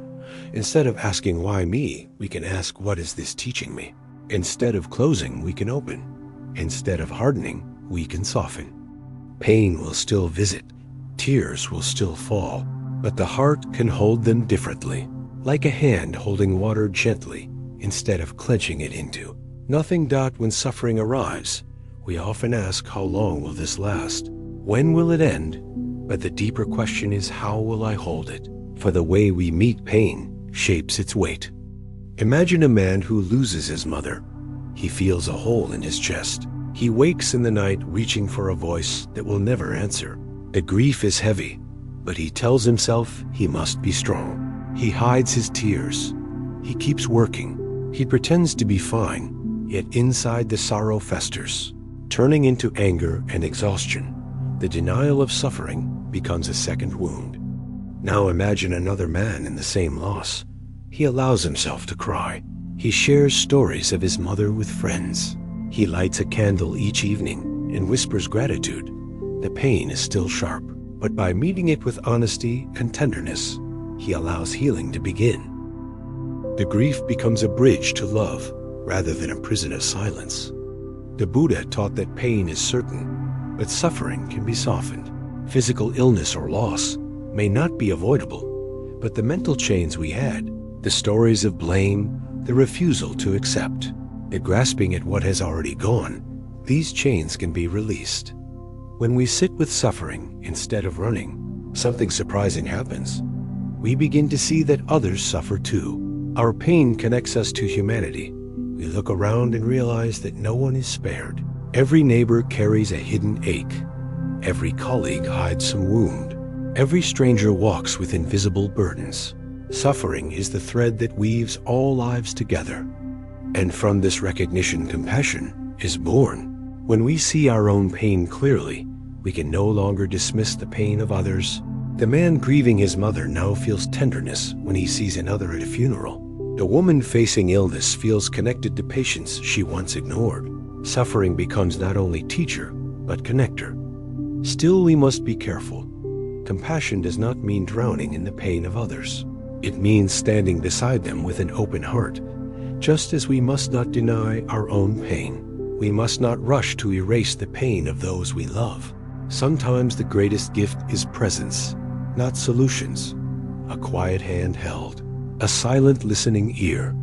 Instead of asking, why me, we can ask, what is this teaching me? Instead of closing, we can open. Instead of hardening, we can soften. Pain will still visit. Tears will still fall. But the heart can hold them differently, like a hand holding water gently instead of clenching it into. Nothing. When suffering arrives, we often ask, how long will this last? When will it end? But the deeper question is, how will I hold it? For the way we meet pain shapes its weight. Imagine a man who loses his mother. He feels a hole in his chest. He wakes in the night reaching for a voice that will never answer. The grief is heavy, but he tells himself he must be strong. He hides his tears. He keeps working. He pretends to be fine, yet inside the sorrow festers. turning into anger and exhaustion. The denial of suffering becomes a second wound. Now imagine another man in the same loss. He allows himself to cry. He shares stories of his mother with friends. He lights a candle each evening and whispers gratitude. The pain is still sharp, but by meeting it with honesty and tenderness, he allows healing to begin. The grief becomes a bridge to love rather than a prison of silence. The Buddha taught that pain is certain, but suffering can be softened. Physical illness or loss may not be avoidable, but the mental chains we had, the stories of blame, the refusal to accept, the grasping at what has already gone, these chains can be released. When we sit with suffering instead of running, something surprising happens. We begin to see that others suffer too. Our pain connects us to humanity. We look around and realize that no one is spared. Every neighbor carries a hidden ache. Every colleague hides some wound. Every stranger walks with invisible burdens. Suffering is the thread that weaves all lives together. And from this recognition, compassion is born. When we see our own pain clearly, we can no longer dismiss the pain of others. The man grieving his mother now feels tenderness when he sees another at a funeral. The woman facing illness feels connected to patients she once ignored. Suffering becomes not only teacher, but connector. Still, we must be careful. Compassion does not mean drowning in the pain of others. It means standing beside them with an open heart. Just as we must not deny our own pain, we must not rush to erase the pain of those we love. Sometimes the greatest gift is presence, not solutions. A quiet hand held, a silent listening ear,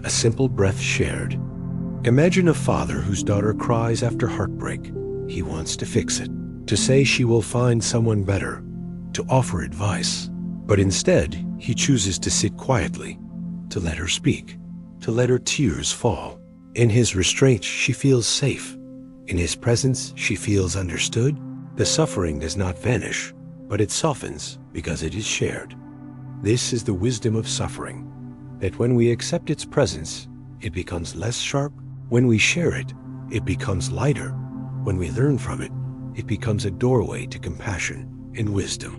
a simple breath shared. Imagine a father whose daughter cries after heartbreak. He wants to fix it, to say she will find someone better, to offer advice. But instead, he chooses to sit quietly, to let her speak, to let her tears fall. In his restraint, she feels safe. In his presence, she feels understood. The suffering does not vanish, but it softens because it is shared. This is the wisdom of suffering, that when we accept its presence, it becomes less sharp. When we share it, it becomes lighter. When we learn from it, it becomes a doorway to compassion and wisdom.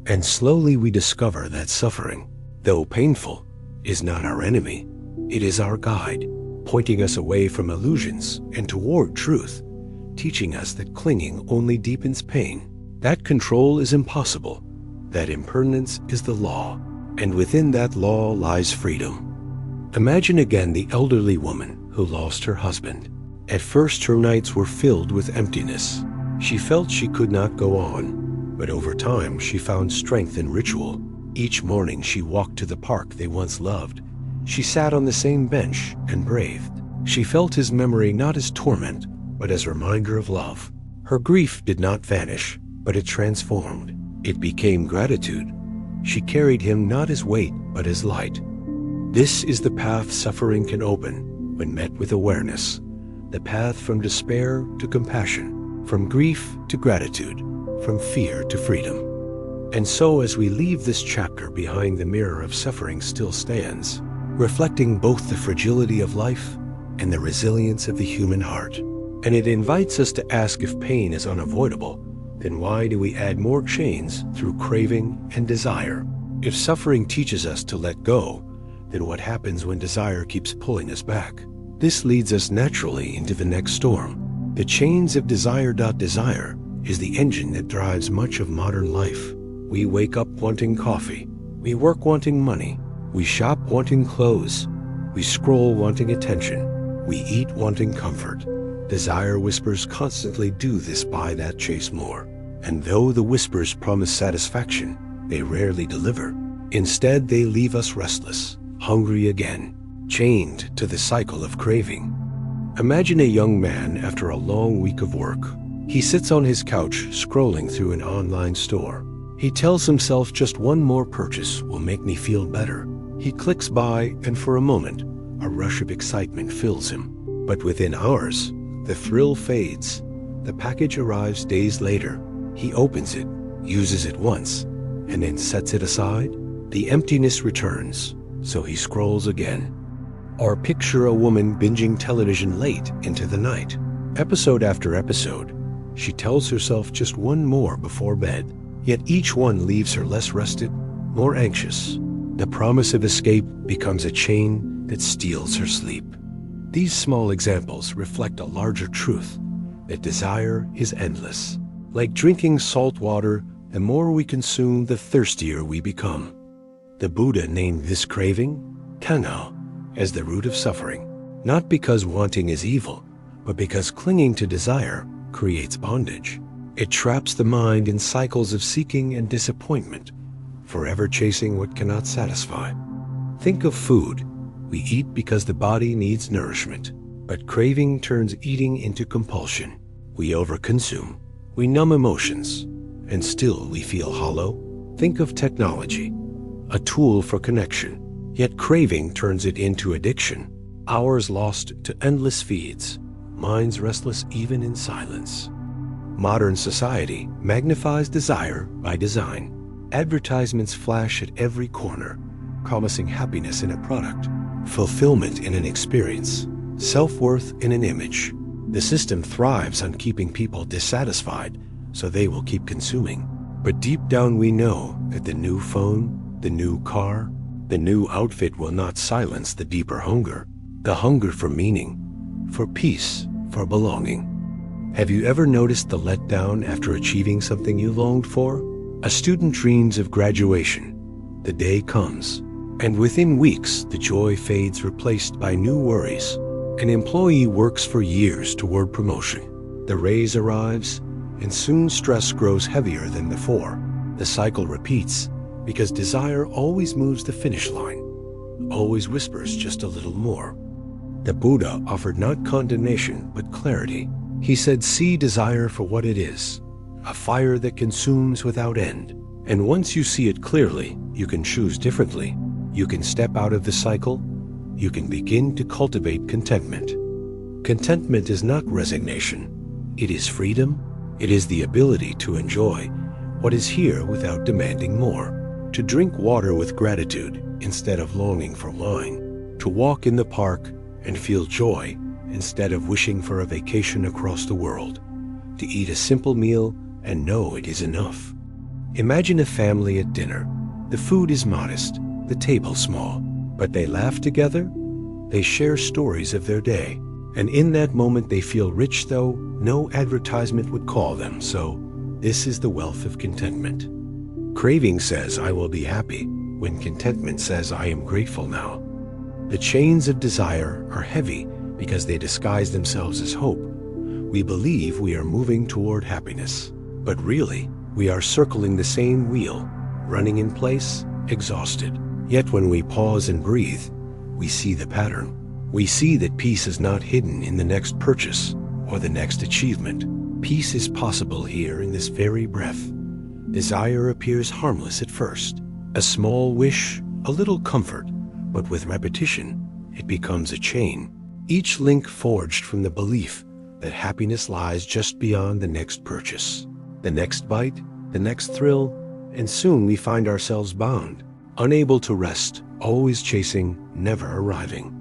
And slowly we discover that suffering, though painful, is not our enemy. It is our guide, pointing us away from illusions and toward truth, teaching us that clinging only deepens pain, that control is impossible, that impermanence is the law, and within that law lies freedom. Imagine again the elderly woman who lost her husband. At first her nights were filled with emptiness. She felt she could not go on, but over time she found strength in ritual. Each morning she walked to the park they once loved. She sat on the same bench and breathed. She felt his memory not as torment, but as a reminder of love. Her grief did not vanish, but it transformed. It became gratitude. She carried him not as weight, but as light. This is the path suffering can open when met with awareness. The path from despair to compassion, from grief to gratitude, from fear to freedom. And so as we leave this chapter behind, the mirror of suffering still stands, reflecting both the fragility of life and the resilience of the human heart. And it invites us to ask, if pain is unavoidable, then why do we add more chains through craving and desire? If suffering teaches us to let go, then what happens when desire keeps pulling us back? This leads us naturally into the next storm. The chains of desire. Desire is the engine that drives much of modern life. We wake up wanting coffee. We work wanting money. We shop wanting clothes. We scroll wanting attention. We eat wanting comfort. Desire whispers constantly, do this, buy that, chase more. And though the whispers promise satisfaction, they rarely deliver. Instead, they leave us restless, hungry again, chained to the cycle of craving. Imagine a young man after a long week of work. He sits on his couch scrolling through an online store. He tells himself, just one more purchase will make me feel better. He clicks buy, and for a moment, a rush of excitement fills him. But within hours, the thrill fades. The package arrives days later. He opens it, uses it once, and then sets it aside. The emptiness returns, so he scrolls again. Or picture a woman binging television late into the night. Episode after episode, she tells herself just one more before bed, yet each one leaves her less rested, more anxious. The promise of escape becomes a chain that steals her sleep. These small examples reflect a larger truth, that desire is endless. Like drinking salt water, the more we consume, the thirstier we become. The Buddha named this craving, kanao, as the root of suffering, not because wanting is evil, but because clinging to desire creates bondage. It traps the mind in cycles of seeking and disappointment, forever chasing what cannot satisfy. Think of food. We eat because the body needs nourishment, but craving turns eating into compulsion. We overconsume, we numb emotions, and still we feel hollow. Think of technology, a tool for connection, yet craving turns it into addiction. Hours lost to endless feeds, minds restless even in silence. Modern society magnifies desire by design. Advertisements flash at every corner, promising happiness in a product, fulfillment in an experience, self-worth in an image. The system thrives on keeping people dissatisfied, so they will keep consuming. But deep down we know that the new phone, the new car, the new outfit will not silence the deeper hunger. The hunger for meaning, for peace, for belonging. Have you ever noticed the letdown after achieving something you longed for? A student dreams of graduation. The day comes, and within weeks the joy fades, replaced by new worries. An employee works for years toward promotion. The raise arrives, and soon stress grows heavier than before. The cycle repeats, because desire always moves the finish line, always whispers just a little more. The Buddha offered not condemnation, but clarity. He said, see desire for what it is, a fire that consumes without end. And once you see it clearly, you can choose differently. You can step out of the cycle. You can begin to cultivate contentment. Contentment is not resignation. It is freedom. It is the ability to enjoy what is here without demanding more. To drink water with gratitude instead of longing for wine. To walk in the park and feel joy instead of wishing for a vacation across the world. To eat a simple meal and know it is enough. Imagine a family at dinner. The food is modest, the table small, but they laugh together. They share stories of their day, and in that moment they feel rich, though no advertisement would call them so. This is the wealth of contentment. Craving says, I will be happy, when contentment says, I am grateful now. The chains of desire are heavy because they disguise themselves as hope. We believe we are moving toward happiness, but really, we are circling the same wheel, running in place, exhausted. Yet when we pause and breathe, we see the pattern. We see that peace is not hidden in the next purchase or the next achievement. Peace is possible here in this very breath. Desire appears harmless at first, a small wish, a little comfort, but with repetition, it becomes a chain, each link forged from the belief that happiness lies just beyond the next purchase, the next bite, the next thrill, and soon we find ourselves bound, unable to rest, always chasing, never arriving.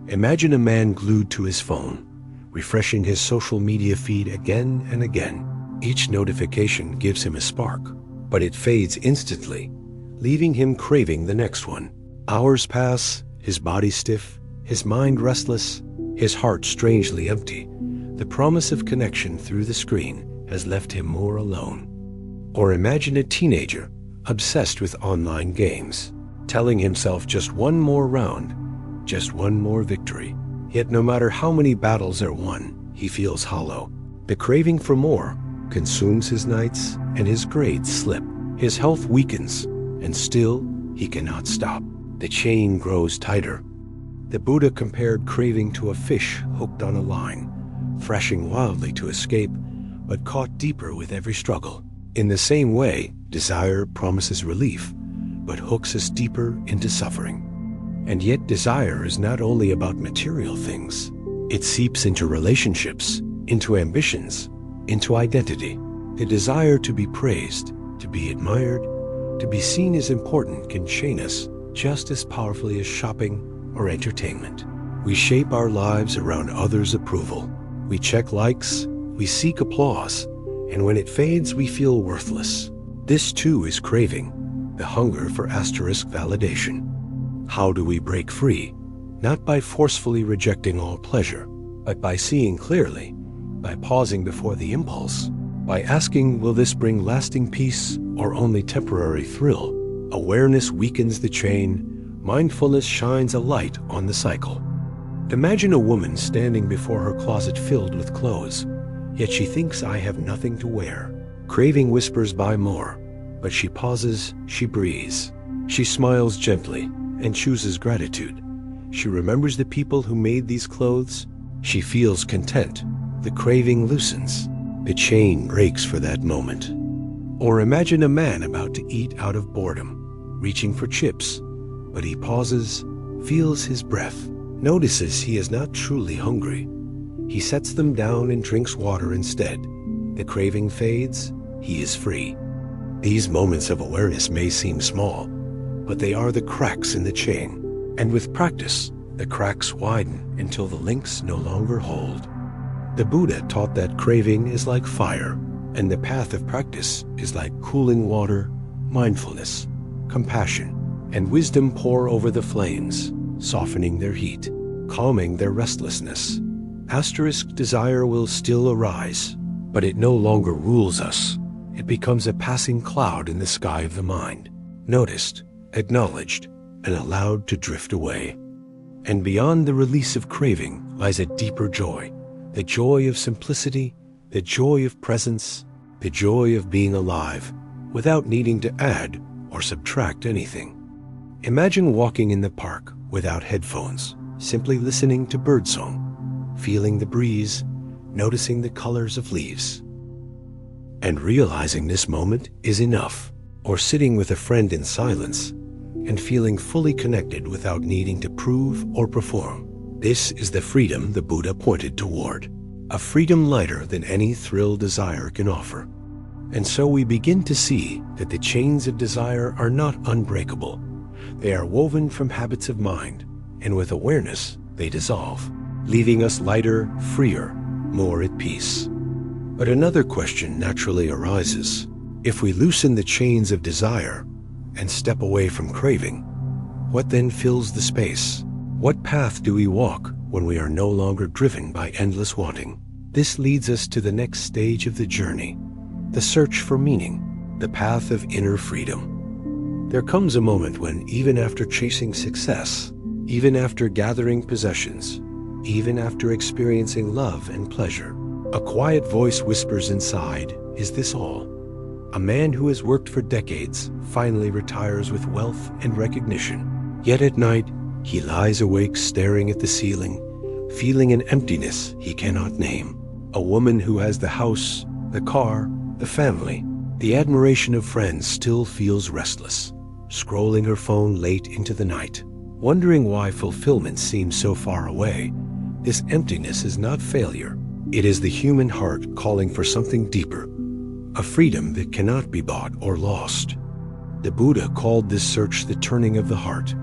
Imagine a man glued to his phone, refreshing his social media feed again and again. Each notification gives him a spark, but it fades instantly, leaving him craving the next one. Hours pass, his body stiff, his mind restless, his heart strangely empty. The promise of connection through the screen has left him more alone. Or imagine a teenager obsessed with online games, telling himself just one more round, just one more victory. Yet no matter how many battles are won, he feels hollow. The craving for more consumes his nights, and his grades slip. His health weakens, and still he cannot stop. The chain grows tighter. The Buddha compared craving to a fish hooked on a line, thrashing wildly to escape, but caught deeper with every struggle. In the same way, desire promises relief, but hooks us deeper into suffering. And yet desire is not only about material things. It seeps into relationships, into ambitions, into identity. The desire to be praised, to be admired, to be seen as important can chain us just as powerfully as shopping or entertainment. We shape our lives around others' approval. We check likes, we seek applause, and when it fades, we feel worthless. This too is craving, the hunger for asterisk validation. How do we break free? Not by forcefully rejecting all pleasure, but by seeing clearly, by pausing before the impulse, by asking, will this bring lasting peace or only temporary thrill? Awareness weakens the chain, mindfulness shines a light on the cycle. Imagine a woman standing before her closet filled with clothes, yet she thinks, I have nothing to wear. Craving whispers, buy more, but she pauses, she breathes. She smiles gently and chooses gratitude. She remembers the people who made these clothes. She feels content. The craving loosens. The chain breaks for that moment. Or imagine a man about to eat out of boredom, reaching for chips, but he pauses, feels his breath, notices he is not truly hungry. He sets them down and drinks water instead. The craving fades, he is free. These moments of awareness may seem small, but they are the cracks in the chain. And with practice, the cracks widen until the links no longer hold. The Buddha taught that craving is like fire, and the path of practice is like cooling water. Mindfulness, compassion, and wisdom pour over the flames, softening their heat, calming their restlessness. Asterisk desire will still arise, but it no longer rules us. It becomes a passing cloud in the sky of the mind, noticed, acknowledged, and allowed to drift away. And beyond the release of craving lies a deeper joy, the joy of simplicity, the joy of presence, the joy of being alive, without needing to add or subtract anything. Imagine walking in the park without headphones, simply listening to birdsong, feeling the breeze, noticing the colors of leaves. And realizing this moment is enough, or sitting with a friend in silence and feeling fully connected without needing to prove or perform. This is the freedom the Buddha pointed toward, a freedom lighter than any thrill desire can offer. And so we begin to see that the chains of desire are not unbreakable. They are woven from habits of mind, and with awareness, they dissolve, leaving us lighter, freer, more at peace. But another question naturally arises. If we loosen the chains of desire and step away from craving, what then fills the space? What path do we walk when we are no longer driven by endless wanting? This leads us to the next stage of the journey, the search for meaning, the path of inner freedom. There comes a moment when, even after chasing success, even after gathering possessions, even after experiencing love and pleasure, a quiet voice whispers inside, is this all? A man who has worked for decades finally retires with wealth and recognition. Yet at night, he lies awake staring at the ceiling, feeling an emptiness he cannot name. A woman who has the house, the car, the family, the admiration of friends still feels restless, scrolling her phone late into the night, wondering why fulfillment seems so far away. This emptiness is not failure. It is the human heart calling for something deeper, a freedom that cannot be bought or lost. The Buddha called this search the turning of the heart,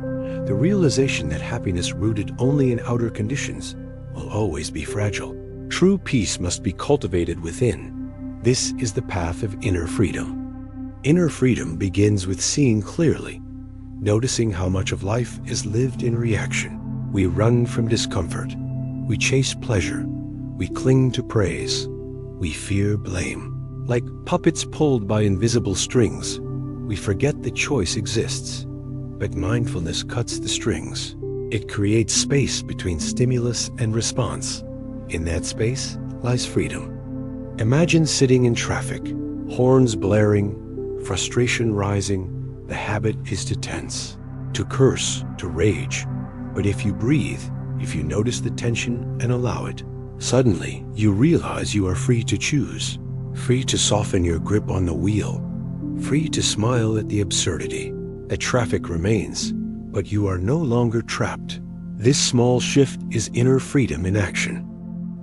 the realization that happiness rooted only in outer conditions will always be fragile. True peace must be cultivated within. This is the path of inner freedom. Inner freedom begins with seeing clearly, noticing how much of life is lived in reaction. We run from discomfort. We chase pleasure. We cling to praise. We fear blame. Like puppets pulled by invisible strings, we forget the choice exists. But mindfulness cuts the strings. It creates space between stimulus and response. In that space lies freedom. Imagine sitting in traffic, horns blaring, frustration rising. The habit is to tense, to curse, to rage. But if you breathe, if you notice the tension and allow it, suddenly you realize you are free to choose, free to soften your grip on the wheel, free to smile at the absurdity. The traffic remains, but you are no longer trapped. This small shift is inner freedom in action.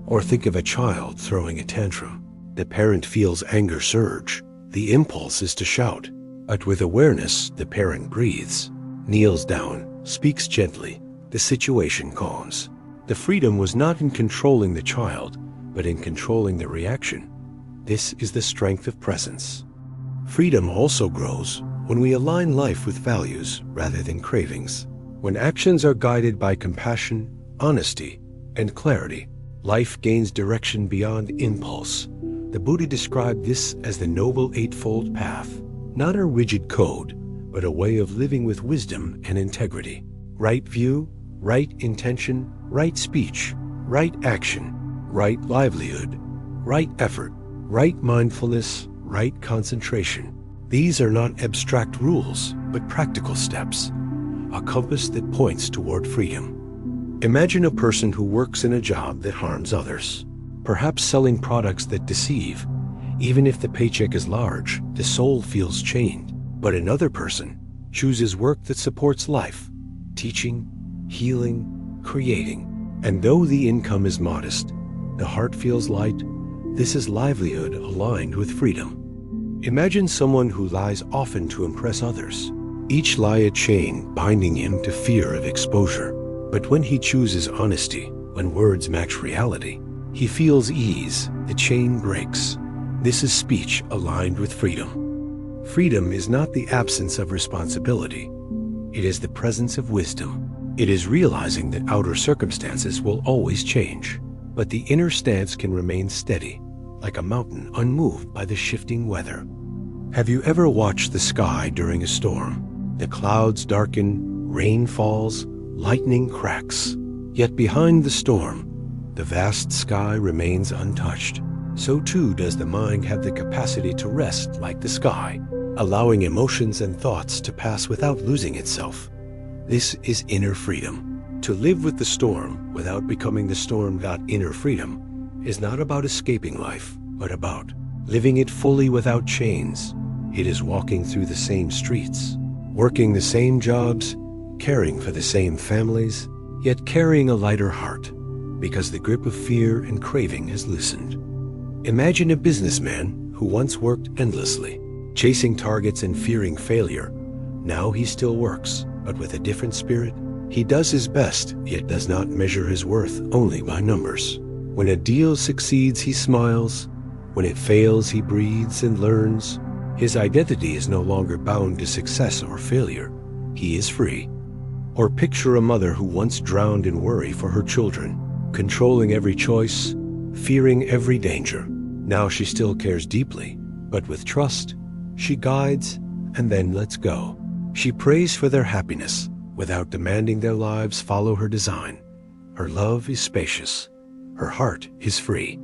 Or think of a child throwing a tantrum. The parent feels anger surge. The impulse is to shout. But with awareness, the parent breathes, kneels down, speaks gently. The situation calms. The freedom was not in controlling the child, but in controlling the reaction. This is the strength of presence. Freedom also grows when we align life with values rather than cravings. When actions are guided by compassion, honesty, and clarity, life gains direction beyond impulse. The Buddha described this as the Noble Eightfold Path, not a rigid code, but a way of living with wisdom and integrity. Right view, right intention, right speech, right action, right livelihood, right effort, right mindfulness, right concentration. These are not abstract rules, but practical steps, a compass that points toward freedom. Imagine a person who works in a job that harms others, perhaps selling products that deceive. Even if the paycheck is large, the soul feels chained. But another person chooses work that supports life, teaching, healing, creating. And though the income is modest, the heart feels light. This is livelihood aligned with freedom. Imagine someone who lies often to impress others, each lie a chain binding him to fear of exposure. But when he chooses honesty, when words match reality, he feels ease, the chain breaks. This is speech aligned with freedom. Freedom is not the absence of responsibility. It is the presence of wisdom. It is realizing that outer circumstances will always change, but the inner stance can remain steady, like a mountain unmoved by the shifting weather. Have you ever watched the sky during a storm? The clouds darken, rain falls, lightning cracks. Yet behind the storm, the vast sky remains untouched. So too does the mind have the capacity to rest like the sky, allowing emotions and thoughts to pass without losing itself. This is inner freedom. To live with the storm without becoming the storm. Inner freedom is not about escaping life, but about living it fully without chains. It is walking through the same streets, working the same jobs, caring for the same families, yet carrying a lighter heart, because the grip of fear and craving has loosened. Imagine a businessman who once worked endlessly, chasing targets and fearing failure. Now he still works, but with a different spirit. He does his best, yet does not measure his worth only by numbers. When a deal succeeds, he smiles. When it fails, he breathes and learns. His identity is no longer bound to success or failure. He is free. Or picture a mother who once drowned in worry for her children, controlling every choice, fearing every danger. Now she still cares deeply, but with trust, she guides and then lets go. She prays for their happiness without demanding their lives follow her design. Her love is spacious. Her heart is free.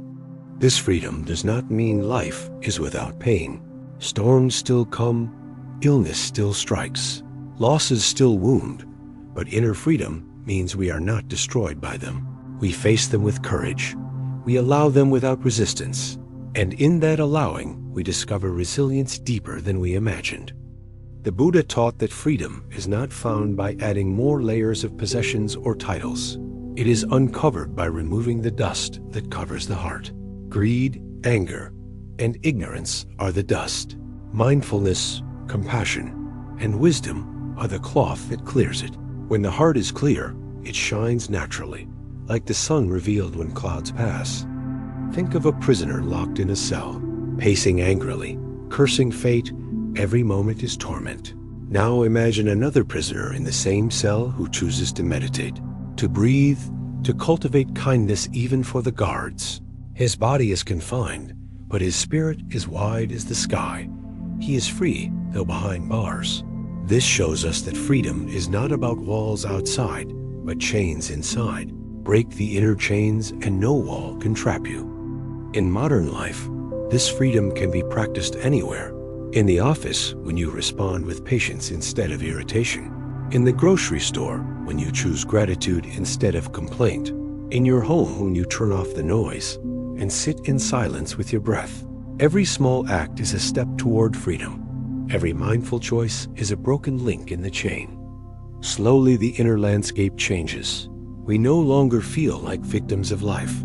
This freedom does not mean life is without pain. Storms still come, illness still strikes, losses still wound, but inner freedom means we are not destroyed by them. We face them with courage. We allow them without resistance. And in that allowing, we discover resilience deeper than we imagined. The Buddha taught that freedom is not found by adding more layers of possessions or titles. It is uncovered by removing the dust that covers the heart. Greed, anger, and ignorance are the dust. Mindfulness, compassion, and wisdom are the cloth that clears it. When the heart is clear, it shines naturally, like the sun revealed when clouds pass. Think of a prisoner locked in a cell, pacing angrily, cursing fate. Every moment is torment. Now imagine another prisoner in the same cell who chooses to meditate, to breathe, to cultivate kindness even for the guards. His body is confined, but his spirit is wide as the sky. He is free, though behind bars. This shows us that freedom is not about walls outside, but chains inside. Break the inner chains and no wall can trap you. In modern life, this freedom can be practiced anywhere. In the office, when you respond with patience instead of irritation. In the grocery store, when you choose gratitude instead of complaint. In your home, when you turn off the noise and sit in silence with your breath. Every small act is a step toward freedom. Every mindful choice is a broken link in the chain. Slowly, the inner landscape changes. We no longer feel like victims of life.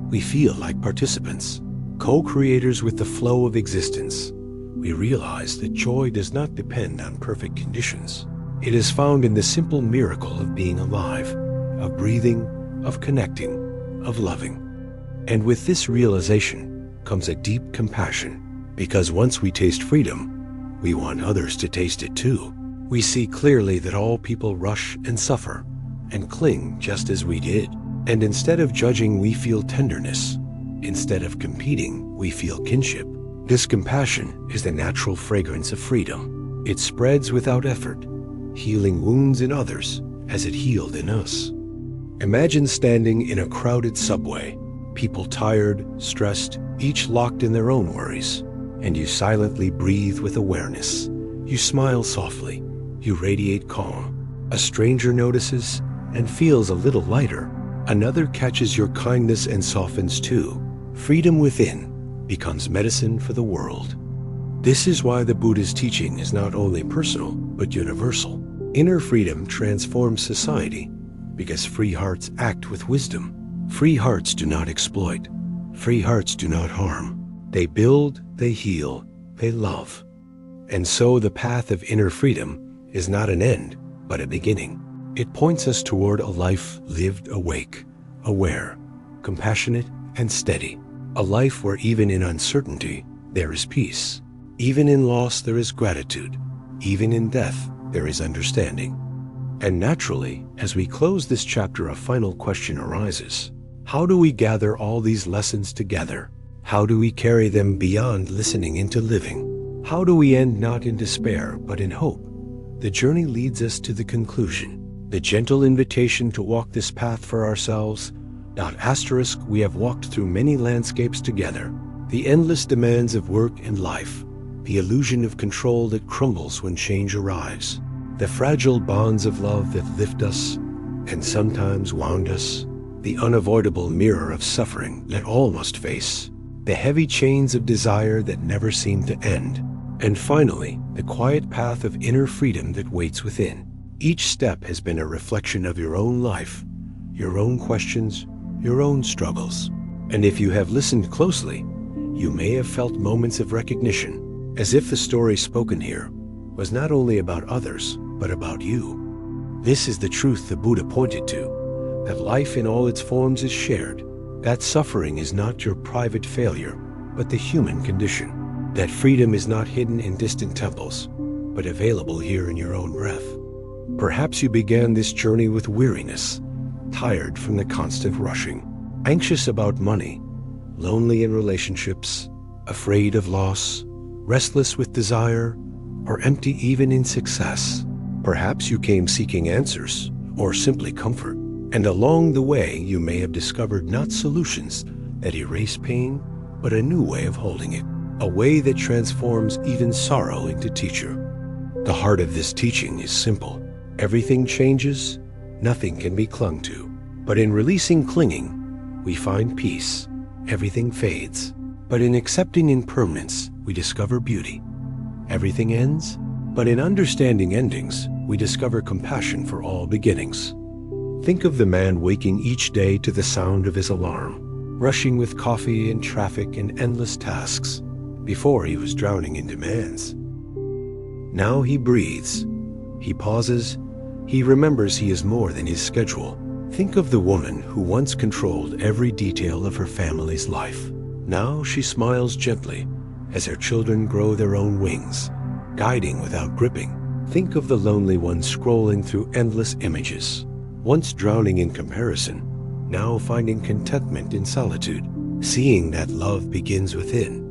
We feel like participants, co-creators with the flow of existence. We realize that joy does not depend on perfect conditions. It is found in the simple miracle of being alive, of breathing, of connecting, of loving. And with this realization comes a deep compassion, because once we taste freedom, we want others to taste it too. We see clearly that all people rush and suffer and cling just as we did. And instead of judging, we feel tenderness. Instead of competing, we feel kinship. This compassion is the natural fragrance of freedom. It spreads without effort, healing wounds in others as it healed in us. Imagine standing in a crowded subway, people tired, stressed, each locked in their own worries, and you silently breathe with awareness. You smile softly, you radiate calm. A stranger notices and feels a little lighter. Another catches your kindness and softens too. Freedom within becomes medicine for the world. This is why the Buddha's teaching is not only personal, but universal. Inner freedom transforms society because free hearts act with wisdom. Free hearts do not exploit. Free hearts do not harm. They build, they heal, they love. And so the path of inner freedom is not an end, but a beginning. It points us toward a life lived awake, aware, compassionate, and steady. A life where even in uncertainty, there is peace. Even in loss, there is gratitude. Even in death, there is understanding. And naturally, as we close this chapter, a final question arises. How do we gather all these lessons together? How do we carry them beyond listening into living? How do we end not in despair, but in hope? The journey leads us to the conclusion. The gentle invitation to walk this path for ourselves. Asterisk, we have walked through many landscapes together. The endless demands of work and life. The illusion of control that crumbles when change arrives. The fragile bonds of love that lift us and sometimes wound us. The unavoidable mirror of suffering that all must face. The heavy chains of desire that never seem to end. And finally, the quiet path of inner freedom that waits within. Each step has been a reflection of your own life, your own questions, your own struggles. And if you have listened closely, you may have felt moments of recognition, as if the story spoken here was not only about others, but about you. This is the truth the Buddha pointed to, that life in all its forms is shared, that suffering is not your private failure, but the human condition, that freedom is not hidden in distant temples, but available here in your own breath. Perhaps you began this journey with weariness, tired from the constant rushing, anxious about money, lonely in relationships, afraid of loss, restless with desire, or empty even in success. Perhaps you came seeking answers, or simply comfort, and along the way you may have discovered not solutions that erase pain, but a new way of holding it, a way that transforms even sorrow into teacher. The heart of this teaching is simple. Everything changes, nothing can be clung to. But in releasing clinging, we find peace. Everything fades. But in accepting impermanence, we discover beauty. Everything ends, but in understanding endings, we discover compassion for all beginnings. Think of the man waking each day to the sound of his alarm, rushing with coffee and traffic and endless tasks. Before he was drowning in demands. Now he breathes, he pauses, he remembers he is more than his schedule. Think of the woman who once controlled every detail of her family's life. Now she smiles gently as her children grow their own wings, guiding without gripping. Think of the lonely one scrolling through endless images, once drowning in comparison, now finding contentment in solitude, seeing that love begins within.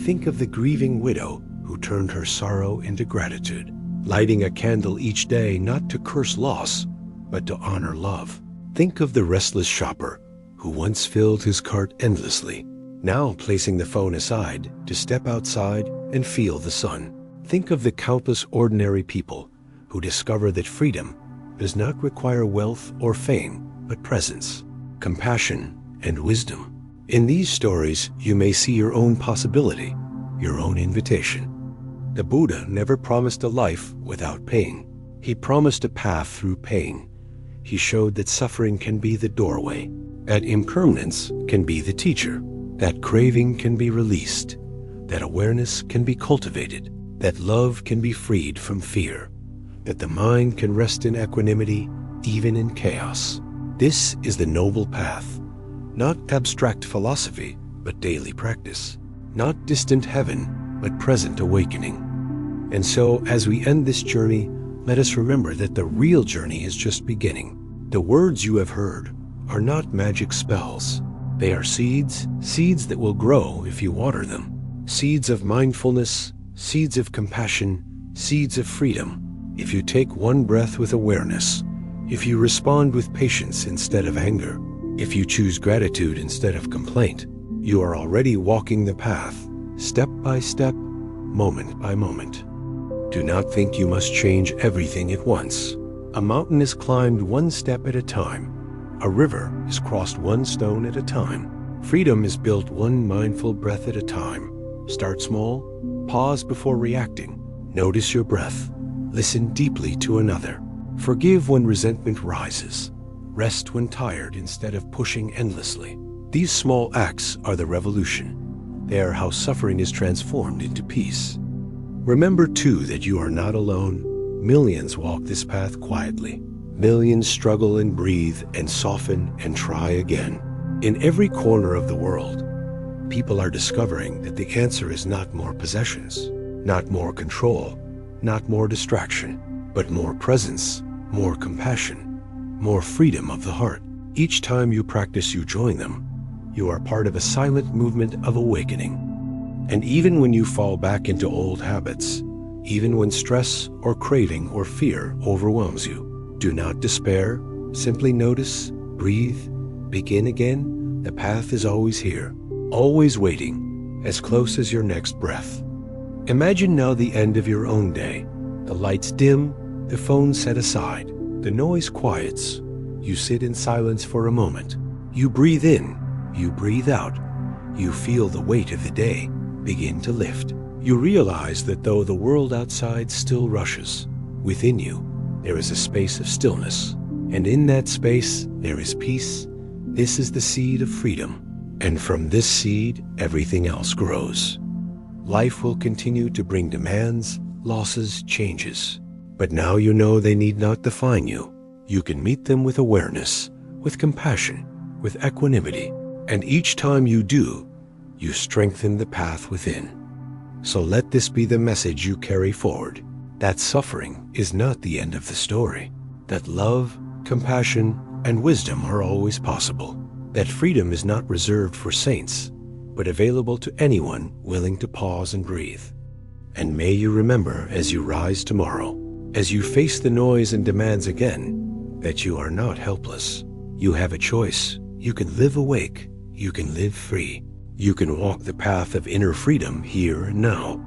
Think of the grieving widow who turned her sorrow into gratitude, lighting a candle each day not to curse loss, but to honor love. Think of the restless shopper who once filled his cart endlessly, now placing the phone aside to step outside and feel the sun. Think of the countless ordinary people who discover that freedom does not require wealth or fame, but presence, compassion, and wisdom. In these stories, you may see your own possibility, your own invitation. The Buddha never promised a life without pain. He promised a path through pain. He showed that suffering can be the doorway, that impermanence can be the teacher, that craving can be released, that awareness can be cultivated, that love can be freed from fear, that the mind can rest in equanimity even in chaos. This is the noble path, Not abstract philosophy, but daily practice. Not distant heaven, but present awakening. And so, as we end this journey, let us remember that the real journey is just beginning. The words you have heard are not magic spells. They are seeds that will grow if you water them. Seeds of mindfulness, seeds of compassion, seeds of freedom. If you take one breath with awareness, if you respond with patience instead of anger, if you choose gratitude instead of complaint, you are already walking the path, step by step, moment by moment. Do not think you must change everything at once. A mountain is climbed one step at a time. A river is crossed one stone at a time. Freedom is built one mindful breath at a time. Start small, pause before reacting. Notice your breath. Listen deeply to another. Forgive when resentment rises. Rest when tired instead of pushing endlessly. These small acts are the revolution. They are how suffering is transformed into peace. Remember too that you are not alone. Millions walk this path quietly. Millions struggle and breathe and soften and try again. In every corner of the world, people are discovering that the answer is not more possessions, not more control, not more distraction, but more presence, more compassion, more freedom of the heart. Each time you practice, you join them. You are part of a silent movement of awakening. And even when you fall back into old habits, even when stress or craving or fear overwhelms you, do not despair. Simply notice, breathe, begin again. The path is always here, always waiting, as close as your next breath. Imagine now the end of your own day. The lights dim, the phone set aside, the noise quiets. You sit in silence for a moment. You breathe in, you breathe out. You feel the weight of the day begin to lift. You realize that though the world outside still rushes, within you there is a space of stillness. And in that space there is peace. This is the seed of freedom. And from this seed, everything else grows. Life will continue to bring demands, losses, changes. But now you know they need not define you. You can meet them with awareness, with compassion, with equanimity. And each time you do, you strengthen the path within. So let this be the message you carry forward, that suffering is not the end of the story, that love, compassion, and wisdom are always possible, that freedom is not reserved for saints, but available to anyone willing to pause and breathe. And may you remember as you rise tomorrow, as you face the noise and demands again, that you are not helpless. You have a choice. You can live awake. You can live free. You can walk the path of inner freedom here and now.